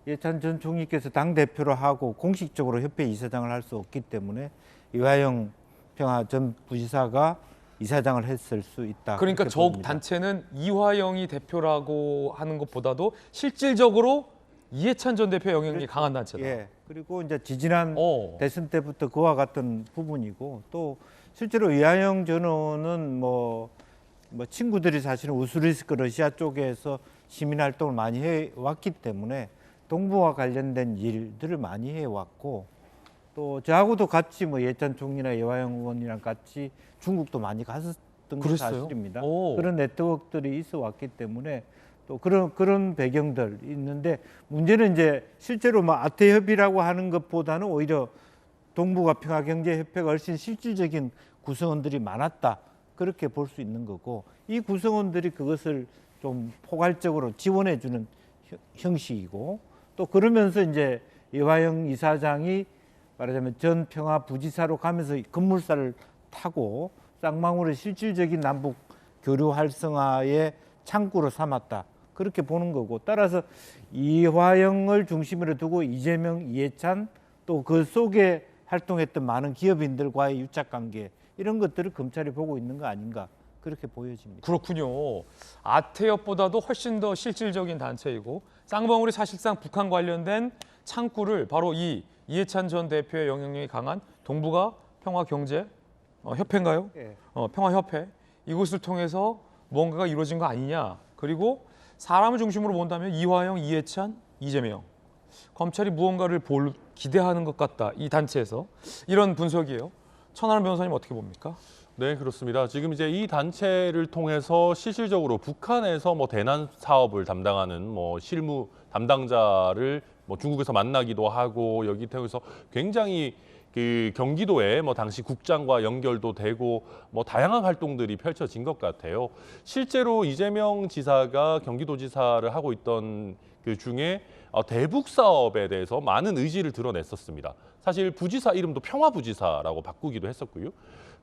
이해찬 전 총리께서 당 대표로 하고 공식적으로 협회 이사장을 할 수 없기 때문에 이화영 평화 전 부지사가 이사장을 했을 수 있다. 그러니까 저 단체는 이화영이 대표라고 하는 것보다도 실질적으로 이해찬 전 대표 영향력이 강한 단체다. 예. 그리고 이제 지지난 대선 때부터 그와 같은 부분이고 또 실제로 이화영 전 의원은 뭐 친구들이 사실은 우스리스크 러시아 쪽에서 시민 활동을 많이 해왔기 때문에 동북아 관련된 일들을 많이 해왔고 또 저하고도 같이 뭐 이해찬 총리나 이화영 의원이랑 같이 중국도 많이 갔었던 게 사실입니다. 그런 네트워크들이 있어 왔기 때문에 또 그런 배경들 있는데 문제는 이제 실제로 뭐 아태협이라고 하는 것보다는 오히려 동북아평화경제협회가 훨씬 실질적인 구성원들이 많았다 그렇게 볼 수 있는 거고 이 구성원들이 그것을 좀 포괄적으로 지원해주는 형식이고 또 그러면서 이제 이화영 이사장이 말하자면 전 평화 부지사로 가면서 건물사를 타고 쌍방울의 실질적인 남북 교류 활성화의 창구로 삼았다. 그렇게 보는 거고 따라서 이화영을 중심으로 두고 이재명, 이해찬 또 그 속에 활동했던 많은 기업인들과의 유착관계 이런 것들을 검찰이 보고 있는 거 아닌가 그렇게 보여집니다. 그렇군요. 아태협보다도 훨씬 더 실질적인 단체이고 쌍방울이 사실상 북한 관련된 창구를 바로 이 이해찬 전 대표의 영향력이 강한 동북아 평화경제 협회인가요? 예. 평화협회 이곳을 통해서 뭔가가 이루어진 거 아니냐. 그리고 사람을 중심으로 본다면 이화영, 이해찬, 이재명. 검찰이 무언가를 기대하는 것 같다. 이 단체에서. 이런 분석이에요. 천하람 변호사님 어떻게 봅니까? 네, 그렇습니다. 지금 이제 이 단체를 통해서 실질적으로 북한에서 뭐 대남 사업을 담당하는 뭐 실무 담당자를 뭐 중국에서 만나기도 하고 여기 통해서 굉장히 그 경기도에 뭐 당시 국장과 연결도 되고 뭐 다양한 활동들이 펼쳐진 것 같아요. 실제로 이재명 지사가 경기도지사를 하고 있던 그 중에 대북 사업에 대해서 많은 의지를 드러냈었습니다. 사실 부지사 이름도 평화부지사라고 바꾸기도 했었고요.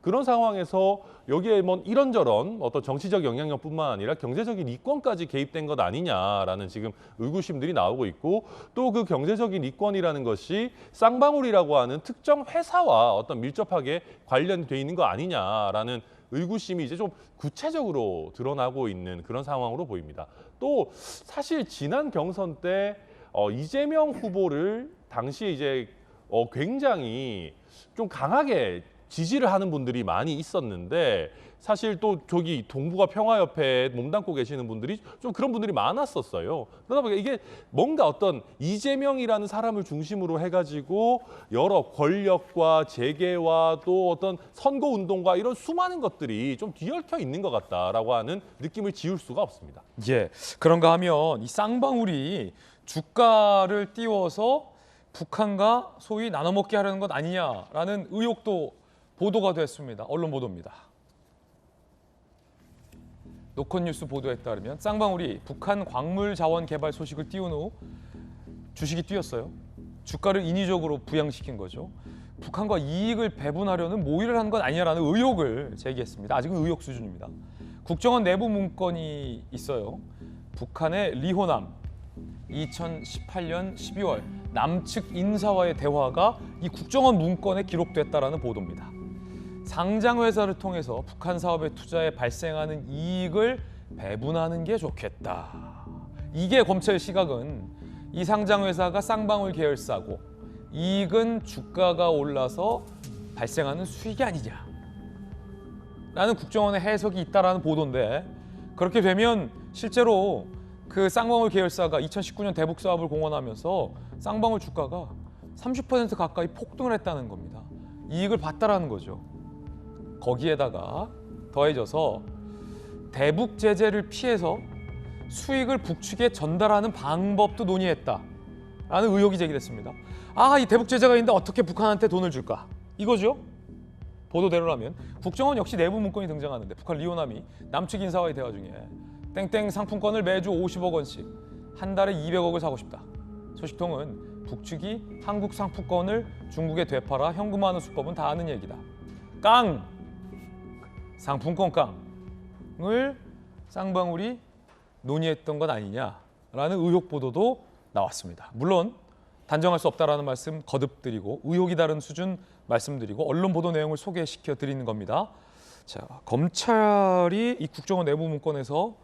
그런 상황에서 여기에 뭐 이런저런 어떤 정치적 영향력뿐만 아니라 경제적인 이권까지 개입된 것 아니냐라는 지금 의구심들이 나오고 있고 또 그 경제적인 이권이라는 것이 쌍방울이라고 하는 특정 회사와 어떤 밀접하게 관련돼 있는 거 아니냐라는 의구심이 이제 좀 구체적으로 드러나고 있는 그런 상황으로 보입니다. 또 사실 지난 경선 때 이재명 후보를 당시에 이제 굉장히 좀 강하게 지지를 하는 분들이 많이 있었는데 사실 또 저기 동북아 평화협회에 몸담고 계시는 분들이 좀 그런 분들이 많았었어요. 그러다 보니까 이게 뭔가 어떤 이재명이라는 사람을 중심으로 해가지고 여러 권력과 재계와 또 어떤 선거운동과 이런 수많은 것들이 좀 뒤얽혀 있는 것 같다라고 하는 느낌을 지울 수가 없습니다. 예, 그런가 하면 이 쌍방울이 주가를 띄워서 북한과 소위 나눠먹게 하려는 것 아니냐라는 의혹도 보도가 됐습니다. 언론 보도입니다. 노컷뉴스 보도에 따르면 쌍방울이 북한 광물 자원 개발 소식을 띄운 후 주식이 뛰었어요. 주가를 인위적으로 부양시킨 거죠. 북한과 이익을 배분하려는 모의를 한 것 아니냐라는 의혹을 제기했습니다. 아직은 의혹 수준입니다. 국정원 내부 문건이 있어요. 북한의 리호남 2018년 12월 남측 인사와의 대화가 이 국정원 문건에 기록됐다라는 보도입니다. 상장 회사를 통해서 북한 사업에 투자해 발생하는 이익을 배분하는 게 좋겠다. 이게 검찰 시각은 이 상장 회사가 쌍방울 계열사고 이익은 주가가 올라서 발생하는 수익이 아니냐. 라는 국정원의 해석이 있다라는 보도인데 그렇게 되면 실제로 그 쌍방울 계열사가 2019년 대북 사업을 공언하면서 쌍방울 주가가 30% 가까이 폭등을 했다는 겁니다. 이익을 봤다라는 거죠. 거기에다가 더해져서 대북 제재를 피해서 수익을 북측에 전달하는 방법도 논의했다라는 의혹이 제기됐습니다. 이 대북 제재가 있는데 어떻게 북한한테 돈을 줄까? 이거죠. 보도대로라면 국정원 역시 내부 문건이 등장하는데 북한 리오남이 남측 인사와의 대화 중에 땡땡 상품권을 매주 50억 원씩 한 달에 200억을 사고 싶다. 소식통은 북측이 한국 상품권을 중국에 되팔아 현금화하는 수법은 다 아는 얘기다. 깡! 상품권 깡을 쌍방울이 논의했던 건 아니냐라는 의혹 보도도 나왔습니다. 물론 단정할 수 없다라는 말씀 거듭 드리고 의혹이 다른 수준 말씀드리고 언론 보도 내용을 소개시켜 드리는 겁니다. 자, 검찰이 이 국정원 내부 문건에서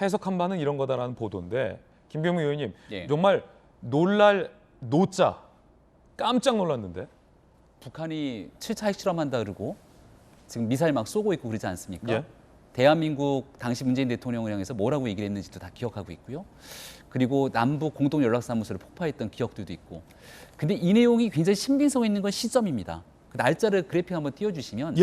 해석한 바는 이런 거다라는 보도인데 김병민 의원님 정말 놀랄 노자 깜짝 놀랐는데 북한이 7차 핵실험한다 그러고 지금 미사일 막 쏘고 있고 그러지 않습니까? 예. 대한민국 당시 문재인 대통령을 향해서 뭐라고 얘기를 했는지도 다 기억하고 있고요. 그리고 남북 공동 연락사무소를 폭파했던 기억들도 있고. 근데 이 내용이 굉장히 신빙성 있는 건 시점입니다. 그 날짜를 그래픽 한번 띄워주시면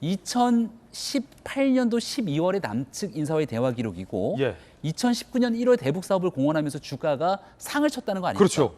2018년도 12월에 남측 인사와의 대화 기록이고 2019년 1월 대북 사업을 공언하면서 주가가 상을 쳤다는 거 아닙니까? 그렇죠.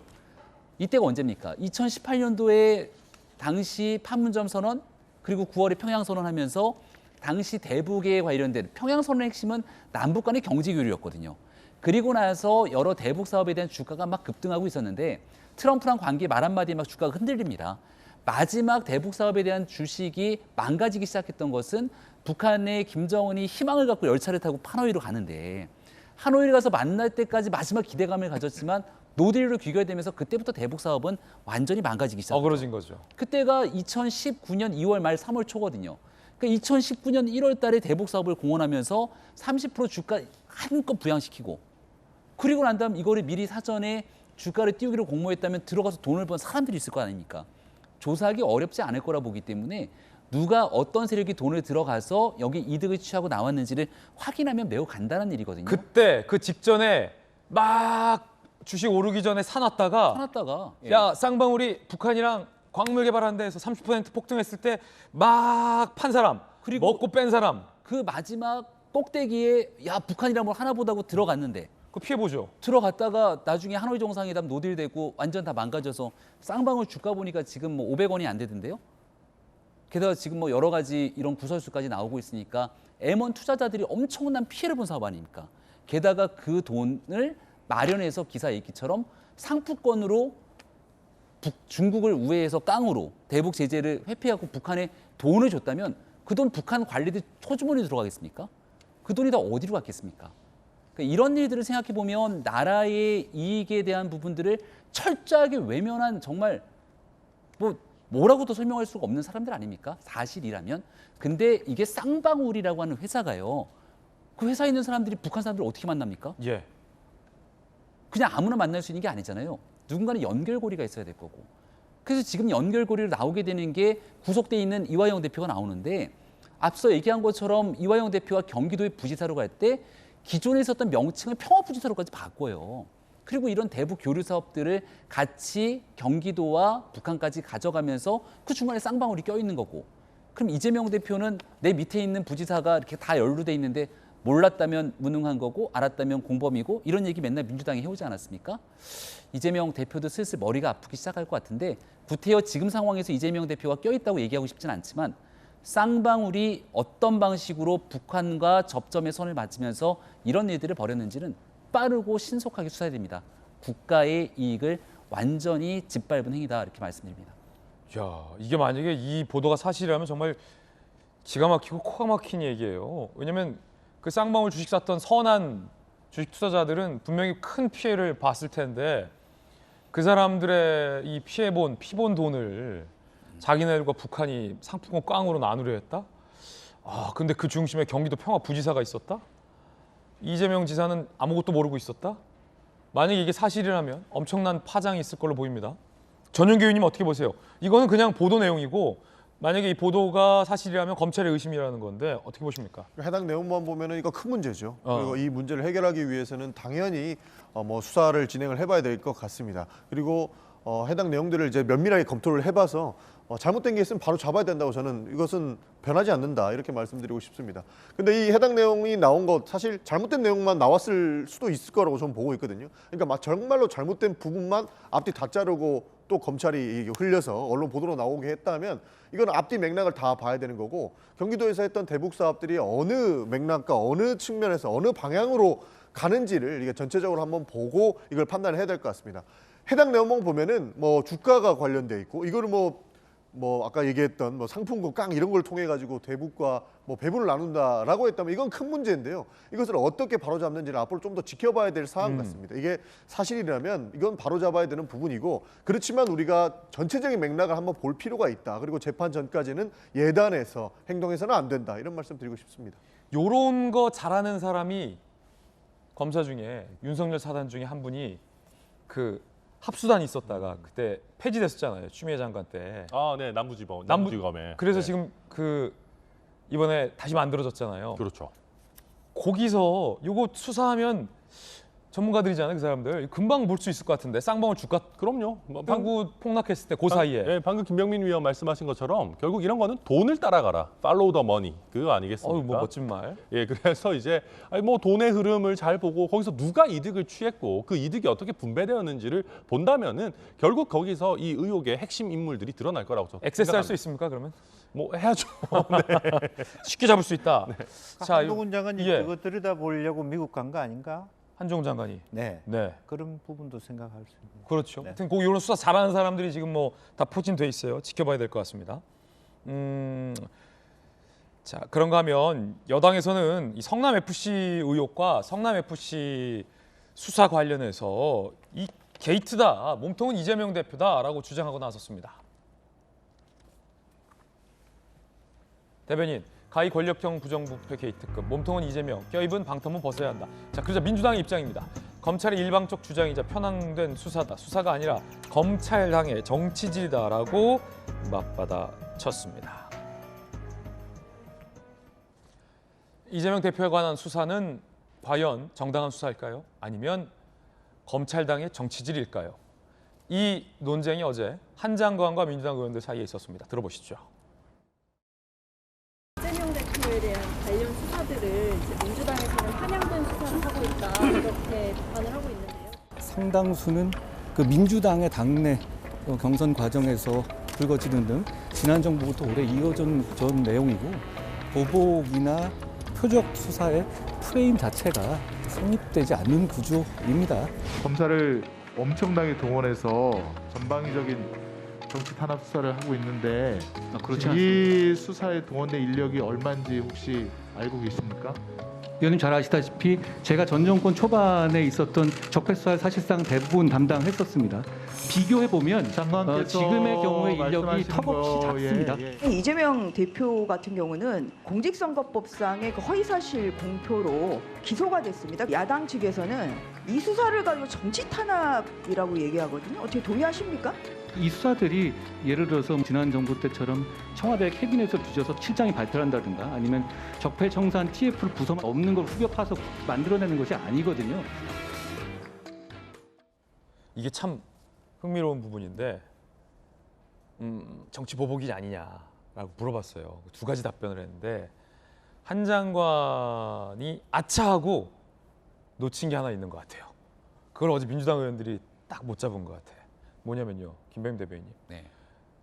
이때가 언제입니까? 2018년도에 당시 판문점 선언 그리고 9월에 평양 선언하면서 당시 대북에 관련된 평양 선언의 핵심은 남북 간의 경제 교류였거든요. 그리고 나서 여러 대북 사업에 대한 주가가 막 급등하고 있었는데 트럼프랑 관계 말 한마디에 막 주가가 흔들립니다. 마지막 대북 사업에 대한 주식이 망가지기 시작했던 것은 북한의 김정은이 희망을 갖고 열차를 타고 하노이로 가는데 하노이를 가서 만날 때까지 마지막 기대감을 가졌지만 노딜로 귀결되면서 그때부터 대북 사업은 완전히 망가지기 시작했죠. 어그러진 거죠. 그때가 2019년 2월 말 3월 초거든요. 그러니까 2019년 1월 달에 대북 사업을 공언하면서 30% 주가 한껏 부양시키고 그리고 난 다음 이거를 미리 사전에 주가를 띄우기로 공모했다면 들어가서 돈을 번 사람들이 있을 거 아닙니까? 조사하기 어렵지 않을 거라 보기 때문에 누가 어떤 세력이 돈을 들어가서 여기 이득을 취하고 나왔는지를 확인하면 매우 간단한 일이거든요. 그때 그 직전에 막 주식 오르기 전에 사놨다가 야 쌍방울이 북한이랑 광물 개발하는 데에서 30% 폭등했을 때 막 판 사람 그리고 먹고 뺀 사람 그 마지막 꼭대기에 야 북한이랑 뭘 하나 보다고 들어갔는데 그 피해보죠. 들어갔다가 나중에 하노이 정상회담 노딜되고 완전 다 망가져서 쌍방울 주가 보니까 지금 뭐 500원이 안 되던데요. 게다가 지금 뭐 여러 가지 이런 구설수까지 나오고 있으니까 M1 투자자들이 엄청난 피해를 본 사업 아닙니까? 게다가 그 돈을 마련해서 기사 읽기처럼 상품권으로 중국을 우회해서 깡으로 대북 제재를 회피하고 북한에 돈을 줬다면 그 돈 북한 관리들 소주머니에 들어가겠습니까? 그 돈이 다 어디로 갔겠습니까? 그러니까 이런 일들을 생각해 보면 나라의 이익에 대한 부분들을 철저하게 외면한 정말 뭐라고도 설명할 수가 없는 사람들 아닙니까? 사실이라면. 근데 이게 쌍방울이라고 하는 회사가요. 그 회사에 있는 사람들이 북한 사람들을 어떻게 만납니까? 예. 그냥 아무나 만날 수 있는 게 아니잖아요. 누군가는 연결고리가 있어야 될 거고. 그래서 지금 연결고리로 나오게 되는 게 구속돼 있는 이화영 대표가 나오는데 앞서 얘기한 것처럼 이화영 대표가 경기도의 부지사로 갈 때 기존에 있었던 명칭을 평화부지사로까지 바꿔요. 그리고 이런 대북 교류 사업들을 같이 경기도와 북한까지 가져가면서 그 중간에 쌍방울이 껴있는 거고 그럼 이재명 대표는 내 밑에 있는 부지사가 이렇게 다 연루돼 있는데 몰랐다면 무능한 거고 알았다면 공범이고 이런 얘기 맨날 민주당이 해오지 않았습니까? 이재명 대표도 슬슬 머리가 아프기 시작할 것 같은데 구태여 지금 상황에서 이재명 대표가 껴있다고 얘기하고 싶진 않지만 쌍방울이 어떤 방식으로 북한과 접점에 선을 맞으면서 이런 일들을 벌였는지는 빠르고 신속하게 수사해야 됩니다. 국가의 이익을 완전히 짓밟은 행위다 이렇게 말씀드립니다. 야, 이게 만약에 이 보도가 사실이라면 정말 기가 막히고 코가 막힌 얘기예요. 왜냐하면 그 쌍방울 주식 샀던 선한 주식 투자자들은 분명히 큰 피해를 봤을 텐데 그 사람들의 이 피본 돈을 자기네들과 북한이 상품권 꽝으로 나누려 했다? 근데 그 중심에 경기도 평화부지사가 있었다? 이재명 지사는 아무것도 모르고 있었다? 만약에 이게 사실이라면 엄청난 파장이 있을 걸로 보입니다. 전용기 의원님 어떻게 보세요? 이거는 그냥 보도 내용이고 만약에 이 보도가 사실이라면 검찰의 의심이라는 건데 어떻게 보십니까? 해당 내용만 보면은 이거 큰 문제죠. 그리고 이 문제를 해결하기 위해서는 당연히 수사를 진행을 해봐야 될 것 같습니다. 그리고 해당 내용들을 이제 면밀하게 검토를 해봐서 잘못된 게 있으면 바로 잡아야 된다고 저는 이것은 변하지 않는다 이렇게 말씀드리고 싶습니다. 근데 이 해당 내용이 나온 것 사실 잘못된 내용만 나왔을 수도 있을 거라고 저는 보고 있거든요. 그러니까 정말로 잘못된 부분만 앞뒤 다 자르고 또 검찰이 흘려서 언론 보도로 나오게 했다면 이건 앞뒤 맥락을 다 봐야 되는 거고 경기도에서 했던 대북 사업들이 어느 맥락과 어느 측면에서 어느 방향으로 가는지를 이게 전체적으로 한번 보고 이걸 판단해야 될 것 같습니다. 해당 내용 보면은 뭐 주가가 관련돼 있고 이거를 뭐 아까 얘기했던 뭐 상품권 깡 이런 걸 통해 가지고 대북과 뭐 배분을 나눈다라고 했다면 이건 큰 문제인데요. 이것을 어떻게 바로잡는지를 앞으로 좀 더 지켜봐야 될 사안 같습니다. 이게 사실이라면 이건 바로잡아야 되는 부분이고 그렇지만 우리가 전체적인 맥락을 한번 볼 필요가 있다. 그리고 재판 전까지는 예단해서 행동해서는 안 된다. 이런 말씀 드리고 싶습니다. 요런 거 잘하는 사람이 검사 중에 윤석열 사단 중에 한 분이 그 합수단이 있었다가 그때 폐지됐었잖아요. 추미애 장관 때. 아, 네, 남부지검에. 그래서 네. 지금 그 이번에 다시 만들어졌잖아요. 그렇죠. 거기서 요거 수사하면 전문가들이잖아요, 그 사람들. 금방 볼 수 있을 것 같은데 쌍방울 주가 그럼요. 방구 폭락했을 때 그 사이에. 네, 방금 김병민 위원 말씀하신 것처럼 결국 이런 거는 돈을 따라가라. Follow the money. 그거 아니겠습니까? 뭐 멋진 말. 예, 그래서 이제 뭐 돈의 흐름을 잘 보고 거기서 누가 이득을 취했고 그 이득이 어떻게 분배되었는지를 본다면은 결국 거기서 이 의혹의 핵심 인물들이 드러날 거라고 저는 액세스 할 생각합니다. 수 있습니까, 그러면? 뭐 해야죠. 네. 쉽게 잡을 수 있다. 자, 한동훈 장관이 예. 그거 들여다보려고 미국 간 거 아닌가? 한종훈 장관이. 네. 네. 그런 부분도 생각할 수 있는. 그렇죠. 네. 하여튼 그 이런 수사 잘하는 사람들이 지금 뭐 다 포진돼 있어요. 지켜봐야 될 것 같습니다. 자, 그런가 하면 여당에서는 이 성남 FC 의혹과 성남 FC 수사 관련해서 이 게이트다, 몸통은 이재명 대표다라고 주장하고 나섰습니다. 대변인, 가히 권력형 부정부패 게이트급, 몸통은 이재명, 껴입은 방통은 벗어야 한다. 자, 그러자 민주당의 입장입니다. 검찰의 일방적 주장이자 편향된 수사다. 수사가 아니라 검찰당의 정치질이다라고 맞받아 쳤습니다. 이재명 대표에 관한 수사는 과연 정당한 수사일까요? 아니면 검찰당의 정치질일까요? 이 논쟁이 어제 한 장관과 민주당 의원들 사이에 있었습니다. 들어보시죠. 이재명 대표에 대한 관련 수사들을 이제 민주당에서는 편향된 수사를 하고 있다 이렇게 비판을 하고 있는데요. 상당수는 그 민주당의 당내 경선 과정에서 불거지는 등 지난 정부부터 오래 이어진 전 내용이고 보복이나 표적 수사의 프레임 자체가 성립되지 않는 구조입니다. 검사를 엄청나게 동원해서 전방위적인 정치 탄압 수사를 하고 있는데 그렇지 이 수사에 동원된 인력이 얼마인지 혹시 알고 계십니까? 위원님 잘 아시다시피 제가 전 정권 초반에 있었던 적폐수사를 사실상 대부분 담당했었습니다. 비교해보면 지금의 경우에 인력이 턱없이 작습니다. 이재명 대표 같은 경우는 공직선거법상의 그 허위사실 공표로 기소가 됐습니다. 야당 측에서는 이 수사를 가지고 정치 탄압이라고 얘기하거든요. 어떻게 동의하십니까? 이 수사들이 예를 들어서 지난 정부 때처럼 청와대 캐비넷을 뒤져서 실장이 발표를 한다든가 아니면 적폐청산 TF를 부서만 없는 걸 후벼 파서 만들어내는 것이 아니거든요. 이게 참 흥미로운 부분인데 정치 보복이 아니냐라고 물어봤어요. 두 가지 답변을 했는데 한 장관이 아차하고 놓친 게 하나 있는 것 같아요. 그걸 어제 민주당 의원들이 딱 못 잡은 것 같아요. 뭐냐면요, 김병민 대변인님. 네.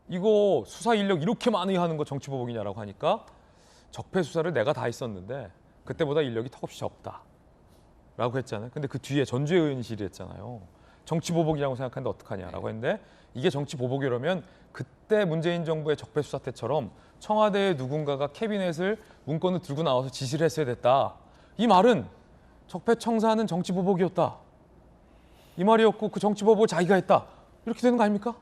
이거 수사 인력 이렇게 많이 하는 거 정치 보복이냐라고 하니까 적폐 수사를 내가 다 했었는데 그때보다 인력이 턱없이 적다라고 했잖아요. 근데 그 뒤에 전주의 의원이 질의했잖아요. 정치 보복이라고 생각하는데 어떡하냐라고 했는데 이게 정치 보복이라면 그때 문재인 정부의 적폐 수사 때처럼 청와대의 누군가가 캐비넷을 문건을 들고 나와서 지시를 했어야 됐다. 이 말은 적폐 청사는 정치 보복이었다. 이 말이었고 그 정치 보복을 자기가 했다. 이렇게 되는 거 아닙니까?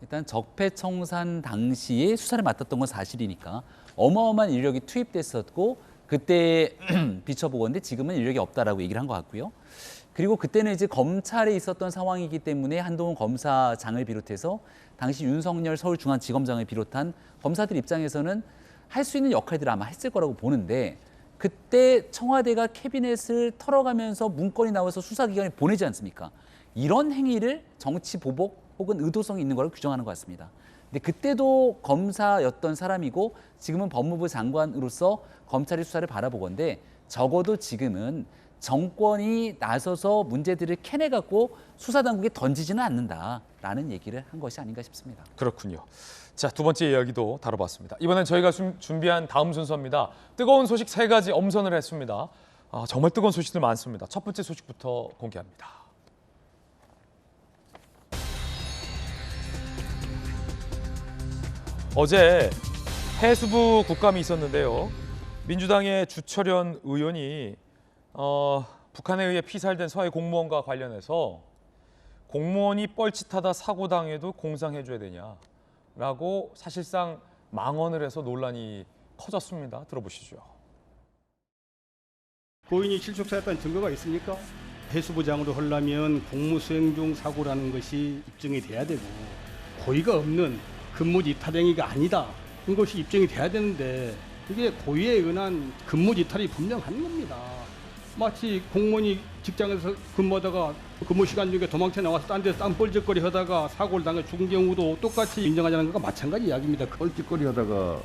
일단 적폐청산 당시에 수사를 맡았던 건 사실이니까 어마어마한 인력이 투입됐었고 그때 비춰보건데 지금은 인력이 없다라고 얘기를 한 것 같고요. 그리고 그때는 이제 검찰에 있었던 상황이기 때문에 한동훈 검사장을 비롯해서 당시 윤석열 서울중앙지검장을 비롯한 검사들 입장에서는 할 수 있는 역할들을 아마 했을 거라고 보는데 그때 청와대가 캐비넷을 털어가면서 문건이 나와서 수사기관에 보내지 않습니까? 이런 행위를 정치 보복 혹은 의도성이 있는 걸 규정하는 것 같습니다. 근데 그때도 검사였던 사람이고 지금은 법무부 장관으로서 검찰의 수사를 바라보건데 적어도 지금은 정권이 나서서 문제들을 캐내갖고 수사당국에 던지지는 않는다라는 얘기를 한 것이 아닌가 싶습니다. 그렇군요. 자, 두 번째 이야기도 다뤄봤습니다. 이번엔 저희가 준비한 다음 순서입니다. 뜨거운 소식 3가지 엄선을 했습니다. 정말 뜨거운 소식들 많습니다. 첫 번째 소식부터 공개합니다. 어제 해수부 국감이 있었는데요. 민주당의 주철현 의원이 북한에 의해 피살된 서해 공무원과 관련해서 공무원이 뻘짓하다 사고당해도 공상해줘야 되냐라고 사실상 망언을 해서 논란이 커졌습니다. 들어보시죠. 고인이 실족사였다는 증거가 있습니까? 해수부장으로 하려면 공무수행 중 사고라는 것이 입증이 돼야 되고 고의가 없는 근무지탈행위가 아니다. 이것이 입증이 돼야 되는데 이게 고의에 의한 근무지탈이 분명한 겁니다. 마치 공무원이 직장에서 근무하다가 근무 시간 중에 도망쳐 나와서 딴 데서 땀뻘짓거리 하다가 사고를 당해 죽은 경우도 똑같이 인정하자는 것과 마찬가지 이야기입니다. 뻘짓거리 하다가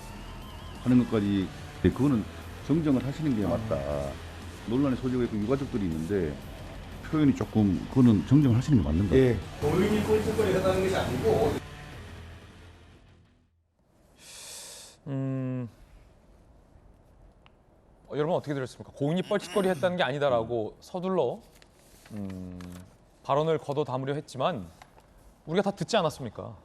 하는 것까지 그거는 정정을 하시는 게 맞다. 논란의 소지가 있고 유가족들이 있는데 표현이 조금 그거는 정정을 하시는 게 맞는 거예요. 예. 고인이 뻘짓거리 하다는 것이 아니고 여러분 어떻게 들었습니까? 고인이 뻘짓거리 했다는 게 아니다라고 서둘러 발언을 걷어 담으려 했지만 우리가 다 듣지 않았습니까?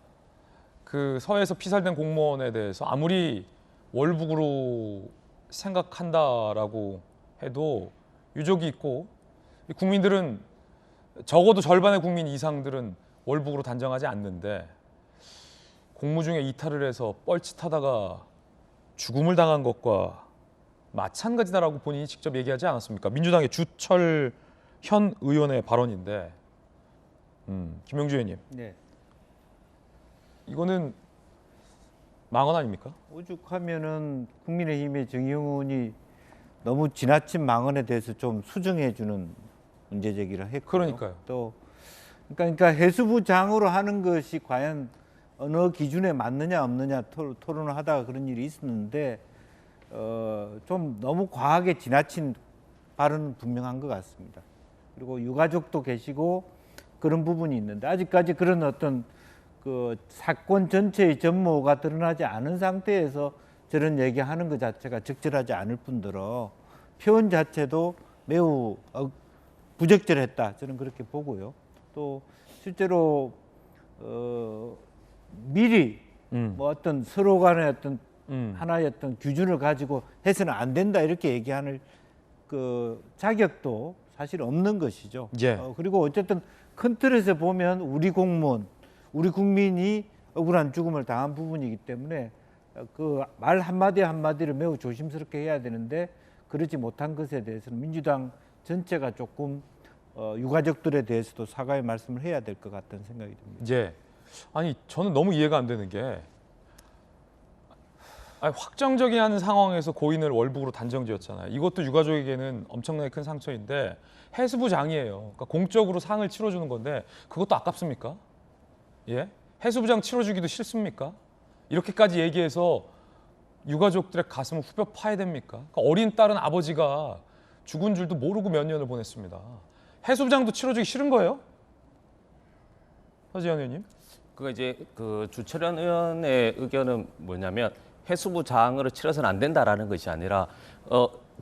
그 서해에서 피살된 공무원에 대해서 아무리 월북으로 생각한다라고 해도 유족이 있고 국민들은 적어도 절반의 국민 이상들은 월북으로 단정하지 않는데 공무 중에 이탈을 해서 뻘짓하다가 죽음을 당한 것과 마찬가지다라고 본인이 직접 얘기하지 않았습니까? 민주당의 주철현 의원의 발언인데 김영주 의원님. 네. 이거는 망언 아닙니까? 오죽하면은 국민의힘의 정의용이 너무 지나친 망언에 대해서 좀 수정해주는 문제 제기를 했고요. 그러니까요. 또 그러니까 해수부장으로 하는 것이 과연 어느 기준에 맞느냐 없느냐 토론을 하다가 그런 일이 있었는데 좀 너무 과하게 지나친 발언은 분명한 것 같습니다. 그리고 유가족도 계시고 그런 부분이 있는데 아직까지 그런 어떤 그 사건 전체의 전모가 드러나지 않은 상태에서 저런 얘기하는 것 자체가 적절하지 않을 뿐더러 표현 자체도 매우 부적절했다. 저는 그렇게 보고요. 또 실제로 미리 뭐 어떤 서로 간의 어떤 하나의 어떤 기준을 가지고 해서는 안 된다 이렇게 얘기하는 그 자격도 사실 없는 것이죠. 예. 그리고 어쨌든 큰 틀에서 보면 우리 공무원, 우리 국민이 억울한 죽음을 당한 부분이기 때문에 그 말 한마디 한마디를 매우 조심스럽게 해야 되는데 그러지 못한 것에 대해서는 민주당 전체가 조금 유가족들에 대해서도 사과의 말씀을 해야 될 것 같다는 생각이 듭니다. 예. 아니 저는 너무 이해가 안 되는 게 확정적인 한 상황에서 고인을 월북으로 단정지었잖아요. 이것도 유가족에게는 엄청나게 큰 상처인데 해수부장이에요. 그러니까 공적으로 상을 치러주는 건데 그것도 아깝습니까? 예? 해수부장 치러주기도 싫습니까? 이렇게까지 얘기해서 유가족들의 가슴을 후벼 파야 됩니까? 그러니까 어린 딸은 아버지가 죽은 줄도 모르고 몇 년을 보냈습니다. 해수부장도 치러주기 싫은 거예요? 서지현 의원님? 그 이제 그 주철현 의원의 의견은 뭐냐면 해수부장으로 치러서는 안 된다라는 것이 아니라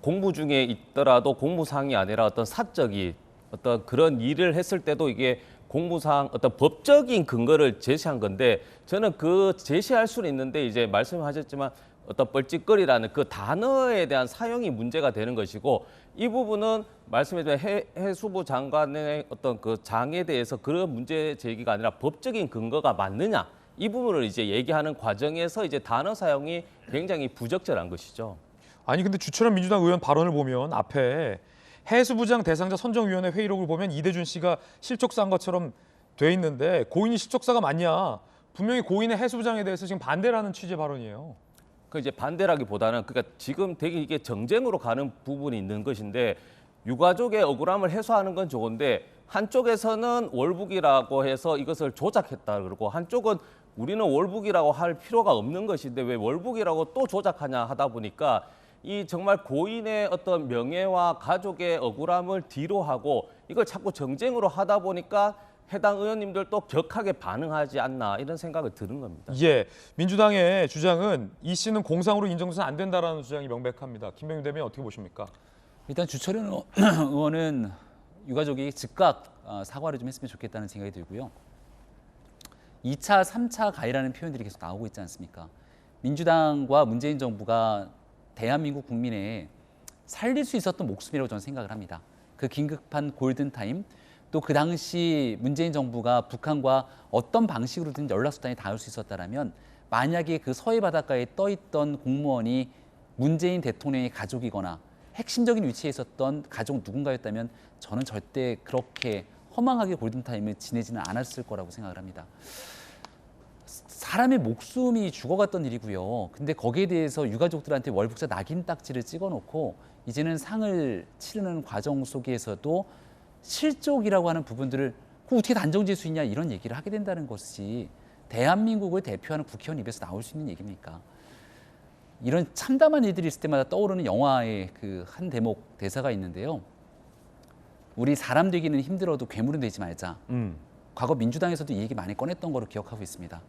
공무 중에 있더라도 공무상이 아니라 어떤 사적인 어떤 그런 일을 했을 때도 이게 공무상 어떤 법적인 근거를 제시한 건데 저는 그 제시할 수는 있는데 이제 말씀하셨지만 어떤 뻘짓거리라는 그 단어에 대한 사용이 문제가 되는 것이고 이 부분은 말씀해주신 해수부 장관의 어떤 그 장에 대해서 그런 문제 제기가 아니라 법적인 근거가 맞느냐 이 부분을 이제 얘기하는 과정에서 이제 단어 사용이 굉장히 부적절한 것이죠. 아니 근데 주철현 민주당 의원 발언을 보면 앞에 해수부장 대상자 선정위원회 회의록을 보면 이대준 씨가 실족사한 것처럼 돼 있는데 고인이 실족사가 맞냐? 분명히 고인의 해수부장에 대해서 지금 반대를 하는 취지의 발언이에요. 그 이제 반대라기보다는 그러니까 지금 되게 이게 정쟁으로 가는 부분이 있는 것인데 유가족의 억울함을 해소하는 건 좋은데 한쪽에서는 월북이라고 해서 이것을 조작했다 그러고 한쪽은 우리는 월북이라고 할 필요가 없는 것인데 왜 월북이라고 또 조작하냐 하다 보니까 이 정말 고인의 어떤 명예와 가족의 억울함을 뒤로 하고 이걸 자꾸 정쟁으로 하다 보니까 해당 의원님들도 격하게 반응하지 않나 이런 생각을 드는 겁니다. 예, 민주당의 주장은 이 씨는 공상으로 인정돼서는 안 된다라는 주장이 명백합니다. 김병윤 대변인 어떻게 보십니까? 일단 주철현 의원은 유가족이 즉각 사과를 좀 했으면 좋겠다는 생각이 들고요. 2차, 3차 가해라는 표현들이 계속 나오고 있지 않습니까? 민주당과 문재인 정부가 대한민국 국민의 살릴 수 있었던 목숨이라고 저는 생각을 합니다. 그 긴급한 골든타임, 또 그 당시 문재인 정부가 북한과 어떤 방식으로든 연락수단이 닿을 수 있었다면 만약에 그 서해 바닷가에 떠있던 공무원이 문재인 대통령의 가족이거나 핵심적인 위치에 있었던 가족 누군가였다면 저는 절대 그렇게 허망하게 골든타임을 지내지는 않았을 거라고 생각을 합니다. 사람의 목숨이 죽어갔던 일이고요. 근데 거기에 대해서 유가족들한테 월북자 낙인 딱지를 찍어놓고 이제는 상을 치르는 과정 속에서도 실족이라고 하는 부분들을 어떻게 단정지을 수 있냐 이런 얘기를 하게 된다는 것이 대한민국을 대표하는 국회의원 입에서 나올 수 있는 얘기입니까? 이런 참담한 일들이 있을 때마다 떠오르는 영화의 그 한 대목 대사가 있는데요. 우리 사람 되기는 힘들어도 괴물은 되지 말자. 과거 민주당에서도 이 얘기 많이 꺼냈던 거로 기억하고 있습니다.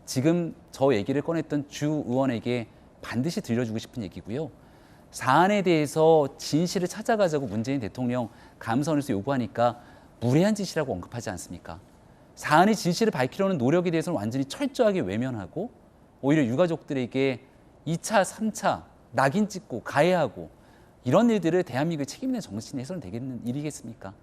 지금 저 얘기를 꺼냈던 주 의원에게 반드시 들려주고 싶은 얘기고요. 사안에 대해서 진실을 찾아가자고 문재인 대통령 감사원에서 요구하니까 무례한 짓이라고 언급하지 않습니까? 사안의 진실을 밝히려는 노력에 대해서는 완전히 철저하게 외면하고 오히려 유가족들에게 2차, 3차 낙인 찍고 가해하고 이런 일들을 대한민국의 책임 있는 정신에 해서는 되겠는 일이겠습니까?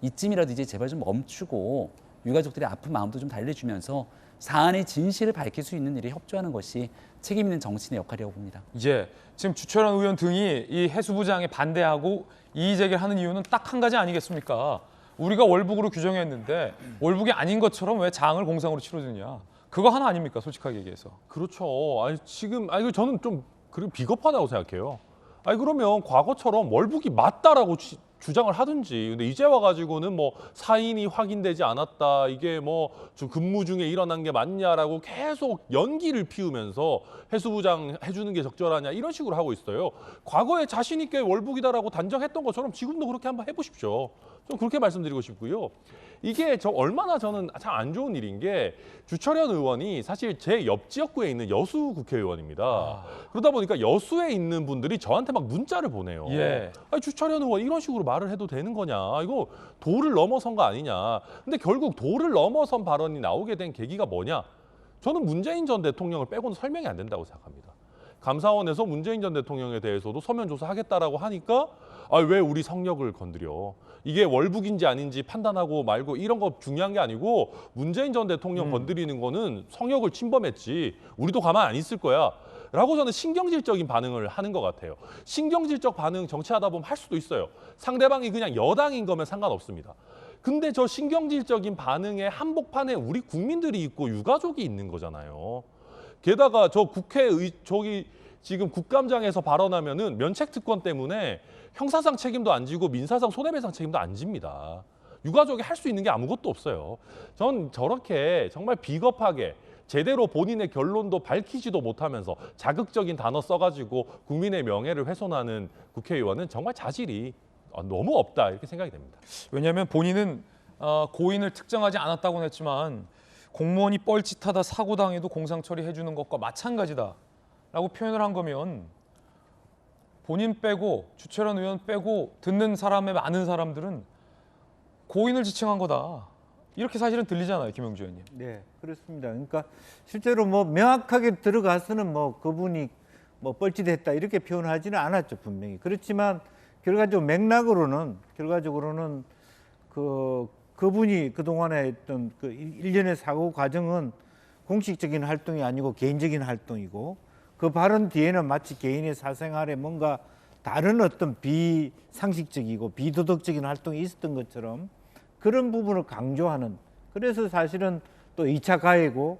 이쯤이라도 이제 제발 좀 멈추고 유가족들의 아픈 마음도 좀 달래주면서 사안의 진실을 밝힐 수 있는 일에 협조하는 것이 책임 있는 정치인의 역할이라고 봅니다. 예, 지금 주철현 의원 등이 이 해수부장에 반대하고 이의 제기를 하는 이유는 딱 한 가지 아니겠습니까? 우리가 월북으로 규정했는데 월북이 아닌 것처럼 왜 장을 공상으로 치러주냐? 그거 하나 아닙니까? 솔직하게 얘기해서. 그렇죠. 아니 저는 좀 그리고 비겁하다고 생각해요. 아니 그러면 과거처럼 월북이 맞다라고 주장을 하든지 근데 이제 와가지고는 뭐 사인이 확인되지 않았다 이게 뭐 좀 근무 중에 일어난 게 맞냐라고 계속 연기를 피우면서 해수부장 해주는 게 적절하냐 이런 식으로 하고 있어요. 과거에 자신 있게 월북이다라고 단정했던 것처럼 지금도 그렇게 한번 해보십시오. 좀 그렇게 말씀드리고 싶고요. 이게 얼마나 저는 참 안 좋은 일인 게 주철현 의원이 사실 제 옆 지역구에 있는 여수 국회의원입니다. 그러다 보니까 여수에 있는 분들이 저한테 막 문자를 보내요. 예. 아니, 주철현 의원 이런 식으로 말을 해도 되는 거냐. 이거 도를 넘어선 거 아니냐. 근데 결국 도를 넘어선 발언이 나오게 된 계기가 뭐냐. 저는 문재인 전 대통령을 빼고는 설명이 안 된다고 생각합니다. 감사원에서 문재인 전 대통령에 대해서도 서면 조사하겠다라고 하니까 왜 우리 성역을 건드려. 이게 월북인지 아닌지 판단하고 말고 이런 거 중요한 게 아니고 문재인 전 대통령 건드리는 거는 성역을 침범했지. 우리도 가만 안 있을 거야. 라고 저는 신경질적인 반응을 하는 것 같아요. 신경질적 반응 정치하다 보면 할 수도 있어요. 상대방이 그냥 여당인 거면 상관없습니다. 근데 저 신경질적인 반응의 한복판에 우리 국민들이 있고 유가족이 있는 거잖아요. 게다가 저기 지금 국감장에서 발언하면은 면책특권 때문에 형사상 책임도 안 지고 민사상 손해배상 책임도 안 집니다. 유가족이 할 수 있는 게 아무것도 없어요. 전 저렇게 정말 비겁하게 제대로 본인의 결론도 밝히지도 못하면서 자극적인 단어 써가지고 국민의 명예를 훼손하는 국회의원은 정말 자질이 너무 없다 이렇게 생각이 됩니다. 왜냐하면 본인은 고인을 특정하지 않았다고는 했지만 공무원이 뻘짓하다 사고당해도 공상 처리해 주는 것과 마찬가지다라고 표현을 한 거면 본인 빼고 주철현 의원 빼고 듣는 사람의 많은 사람들은 고인을 지칭한 거다. 이렇게 사실은 들리잖아요, 김영주 의원님. 네, 그렇습니다. 그러니까 실제로 뭐 명확하게 들어가서는 뭐 그분이 뭐 뻘짓했다 이렇게 표현하지는 않았죠, 분명히. 그렇지만 결과적으로는 그분이 그동안에 했던 그 일련의 사고 과정은 공식적인 활동이 아니고 개인적인 활동이고 그 발언 뒤에는 마치 개인의 사생활에 뭔가 다른 어떤 비상식적이고 비도덕적인 활동이 있었던 것처럼 그런 부분을 강조하는, 그래서 사실은 또 2차 가해고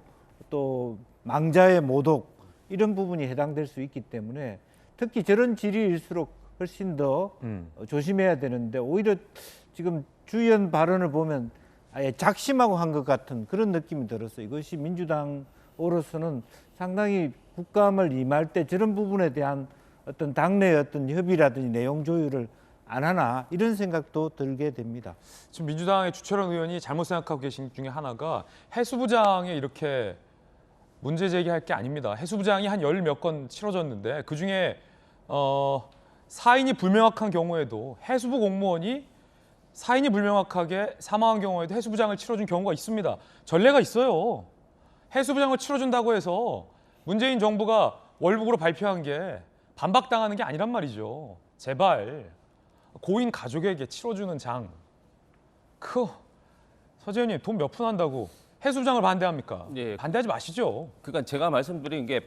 또 망자의 모독 이런 부분이 해당될 수 있기 때문에 특히 저런 질의일수록 훨씬 더 조심해야 되는데 오히려 지금 주 의원 발언을 보면 아예 작심하고 한 것 같은 그런 느낌이 들었어요. 이것이 민주당으로서는 상당히 국감을 임할 때 저런 부분에 대한 어떤 당내의 어떤 협의라든지 내용 조율을 안 하나 이런 생각도 들게 됩니다. 지금 민주당의 주철원 의원이 잘못 생각하고 계신 것 중에 하나가 해수부장에 이렇게 문제 제기할 게 아닙니다. 해수부장이 한 열 몇 건 치러졌는데 그중에 사인이 불명확한 경우에도 해수부 공무원이 사인이 불명확하게 사망한 경우에도 해수부장을 치러준 경우가 있습니다. 전례가 있어요. 해수부장을 치러준다고 해서 문재인 정부가 월북으로 발표한 게 반박당하는 게 아니란 말이죠. 제발 고인 가족에게 치러주는 장. 서재현님 돈 몇 푼 한다고 해수부장을 반대합니까? 예. 반대하지 마시죠. 그러니까 제가 말씀드린 게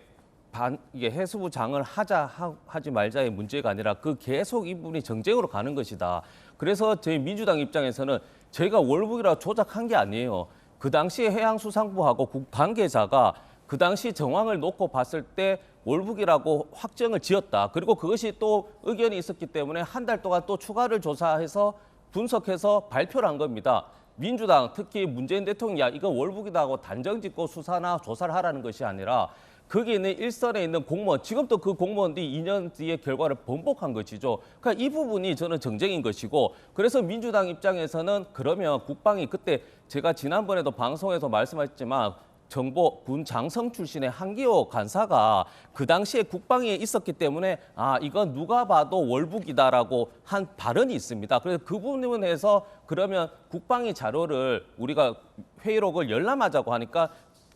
이게 해수부장을 하지 말자의 문제가 아니라 그 계속 이분이 정쟁으로 가는 것이다. 그래서 저희 민주당 입장에서는 저희가 월북이라 조작한 게 아니에요. 그 당시에 해양수산부하고 국 관계자가 그 당시 정황을 놓고 봤을 때 월북이라고 확정을 지었다. 그리고 그것이 또 의견이 있었기 때문에 한 달 동안 또 추가를 조사해서 분석해서 발표를 한 겁니다. 민주당 특히 문재인 대통령이 야 이거 월북이다 하고 단정짓고 수사나 조사를 하라는 것이 아니라 거기에 있는 일선에 있는 공무원, 지금 또 그 공무원들이 2년 뒤에 결과를 번복한 것이죠. 그러니까 이 부분이 저는 정쟁인 것이고 그래서 민주당 입장에서는 그러면 국방이 그때 제가 지난번에도 방송에서 말씀하셨지만 정보 군 장성 출신의 한기호 간사가 그 당시에 국방위에 있었기 때문에 아 이건 누가 봐도 월북이다라고 한 발언이 있습니다. 그래서 그 부분에서 그러면 국방위 자료를 우리가 회의록을 열람하자고 하니까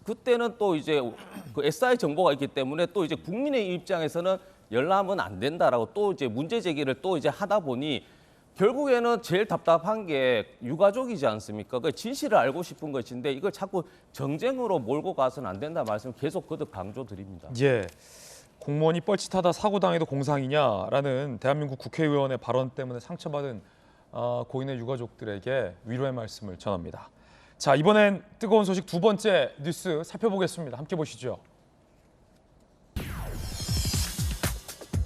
그때는 또 이제 그 SI 정보가 있기 때문에 또 이제 국민의 입장에서는 열람은 안 된다라고 또 이제 문제 제기를 또 이제 하다 보니 결국에는 제일 답답한 게 유가족이지 않습니까? 그 진실을 알고 싶은 것인데 이걸 자꾸 정쟁으로 몰고 가서는 안 된다 말씀 계속 거듭 강조드립니다. 예, 공무원이 뻘짓하다 사고당해도 공상이냐라는 대한민국 국회의원의 발언 때문에 상처받은 고인의 유가족들에게 위로의 말씀을 전합니다. 자, 이번엔 뜨거운 소식 두 번째 뉴스 살펴보겠습니다. 함께 보시죠.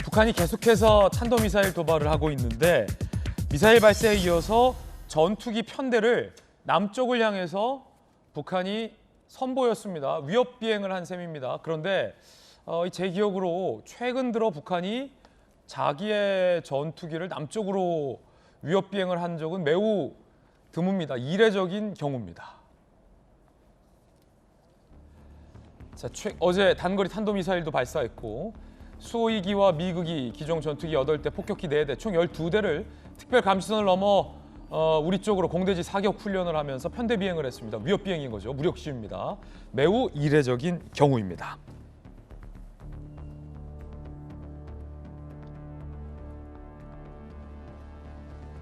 북한이 계속해서 탄도미사일 도발을 하고 있는데 미사일 발사에 이어서 전투기 편대를 남쪽을 향해서 북한이 선보였습니다. 위협 비행을 한 셈입니다. 그런데 제 기억으로 최근 들어 북한이 자기의 전투기를 남쪽으로 위협 비행을 한 적은 매우 드뭅니다. 이례적인 경우입니다. 자, 어제 단거리 탄도미사일도 발사했고 수호이기와 미극이 기종 전투기 8대, 폭격기 4대, 총 12대를 특별 감시선을 넘어 우리 쪽으로 공대지 사격 훈련을 하면서 편대 비행을 했습니다. 위협 비행인 거죠. 무력 시위입니다. 매우 이례적인 경우입니다.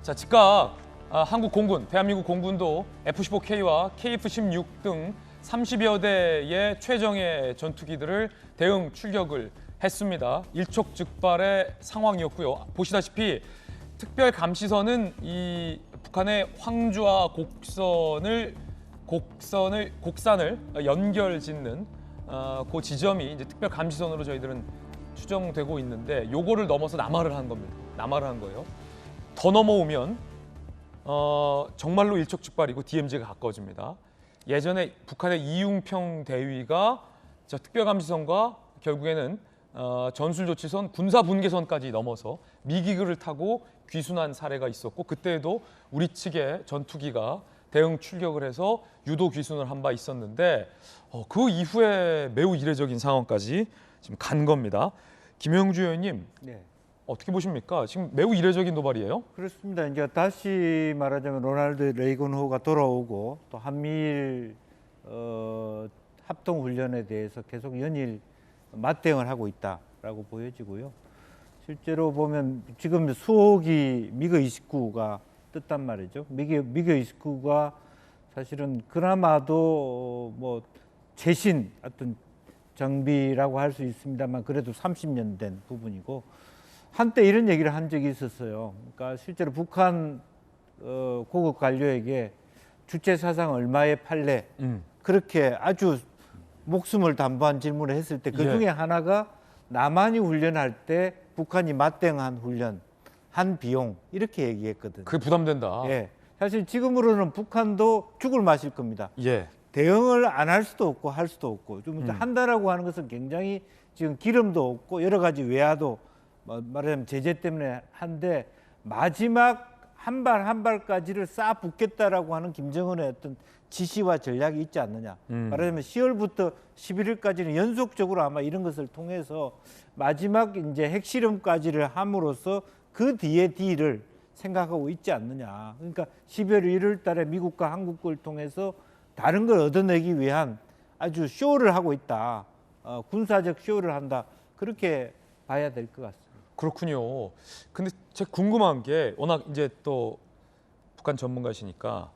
자, 즉각 한국 공군, 대한민국 공군도 F-15K와 KF-16 등 30여 대의 최정예 전투기들을 대응 출격을 했습니다. 일촉즉발의 상황이었고요. 보시다시피 특별 감시선은 이 북한의 황주와 곡산을 연결짓는 그 지점이 이제 특별 감시선으로 저희들은 추정되고 있는데 요거를 넘어서 남하를 한 겁니다. 남하를 한 거예요. 더 넘어오면 정말로 일촉즉발이고 DMZ가 가까워집니다. 예전에 북한의 이융평 대위가 저 특별감시선과 결국에는 전술조치선, 군사분계선까지 넘어서 미기글을 타고 귀순한 사례가 있었고 그때에도 우리 측의 전투기가 대응 출격을 해서 유도 귀순을 한 바 있었는데 그 이후에 매우 이례적인 상황까지 지금 간 겁니다. 김영주 의원님, 네. 어떻게 보십니까? 지금 매우 이례적인 도발이에요? 그렇습니다. 이제 다시 말하자면 로널드 레이건호가 돌아오고 또 한미일 합동 훈련에 대해서 계속 연일 맞대응을 하고 있다라고 보여지고요. 실제로 보면 지금 수호기 미그 29가 떴단 말이죠. 미그 29가 사실은 그나마도 뭐 최신 어떤 정비라고 할 수 있습니다만 그래도 30년 된 부분이고 한때 이런 얘기를 한 적이 있었어요. 그러니까 실제로 북한 고급 관료에게 주체 사상 얼마에 팔래? 그렇게 아주 목숨을 담보한 질문을 했을 때 그 중에 하나가 남한이 훈련할 때 북한이 맞대응한 훈련 한 비용 이렇게 얘기했거든요. 그게 부담된다. 예. 사실 지금으로는 북한도 죽을 맛일 겁니다. 예. 대응을 안 할 수도 없고 할 수도 없고 좀 한다라고 하는 것은 굉장히 지금 기름도 없고 여러 가지 외화도 말하자면 제재 때문에 한데 마지막 한 발 한 발까지를 쌓아 붓겠다라고 하는 김정은의 어떤 지시와 전략이 있지 않느냐. 말하자면 10월부터 11일까지는 연속적으로 아마 이런 것을 통해서 마지막 이제 핵실험까지를 함으로써 그 뒤에 뒤를 생각하고 있지 않느냐. 그러니까 12월 1일 달에 미국과 한국을 통해서 다른 걸 얻어내기 위한 아주 쇼를 하고 있다. 군사적 쇼를 한다. 그렇게 봐야 될 것 같습니다. 그렇군요. 근데 제가 궁금한 게 워낙 이제 또 북한 전문가시니까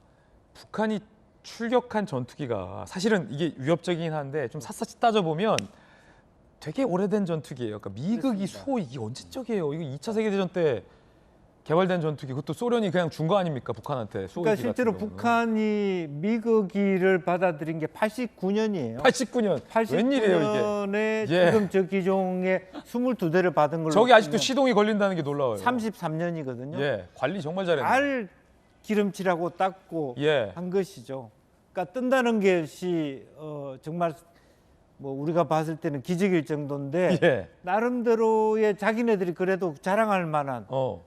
북한이 출격한 전투기가 사실은 이게 위협적이긴 한데 좀 샅샅이 따져보면 되게 오래된 전투기예요. 그러니까 미극이 소 이게 언제적이에요? 이거 2차 세계대전 때 개발된 전투기 그것도 소련이 그냥 준 거 아닙니까? 북한한테. 그러니까 실제로 북한이 미극기를 받아들인 게 89년이에요. 89년. 웬일이에요 이게? 89년에 예. 지금 저 기종의 22대를 받은 걸로 저게 아직도 시동이 걸린다는 게 놀라워요. 33년이거든요. 예, 관리 정말 잘했네. 잘 기름칠하고 닦고 예. 한 것이죠. 그러니까 뜬다는 것이 정말 뭐 우리가 봤을 때는 기적일 정도인데 예. 나름대로의 자기네들이 그래도 자랑할 만한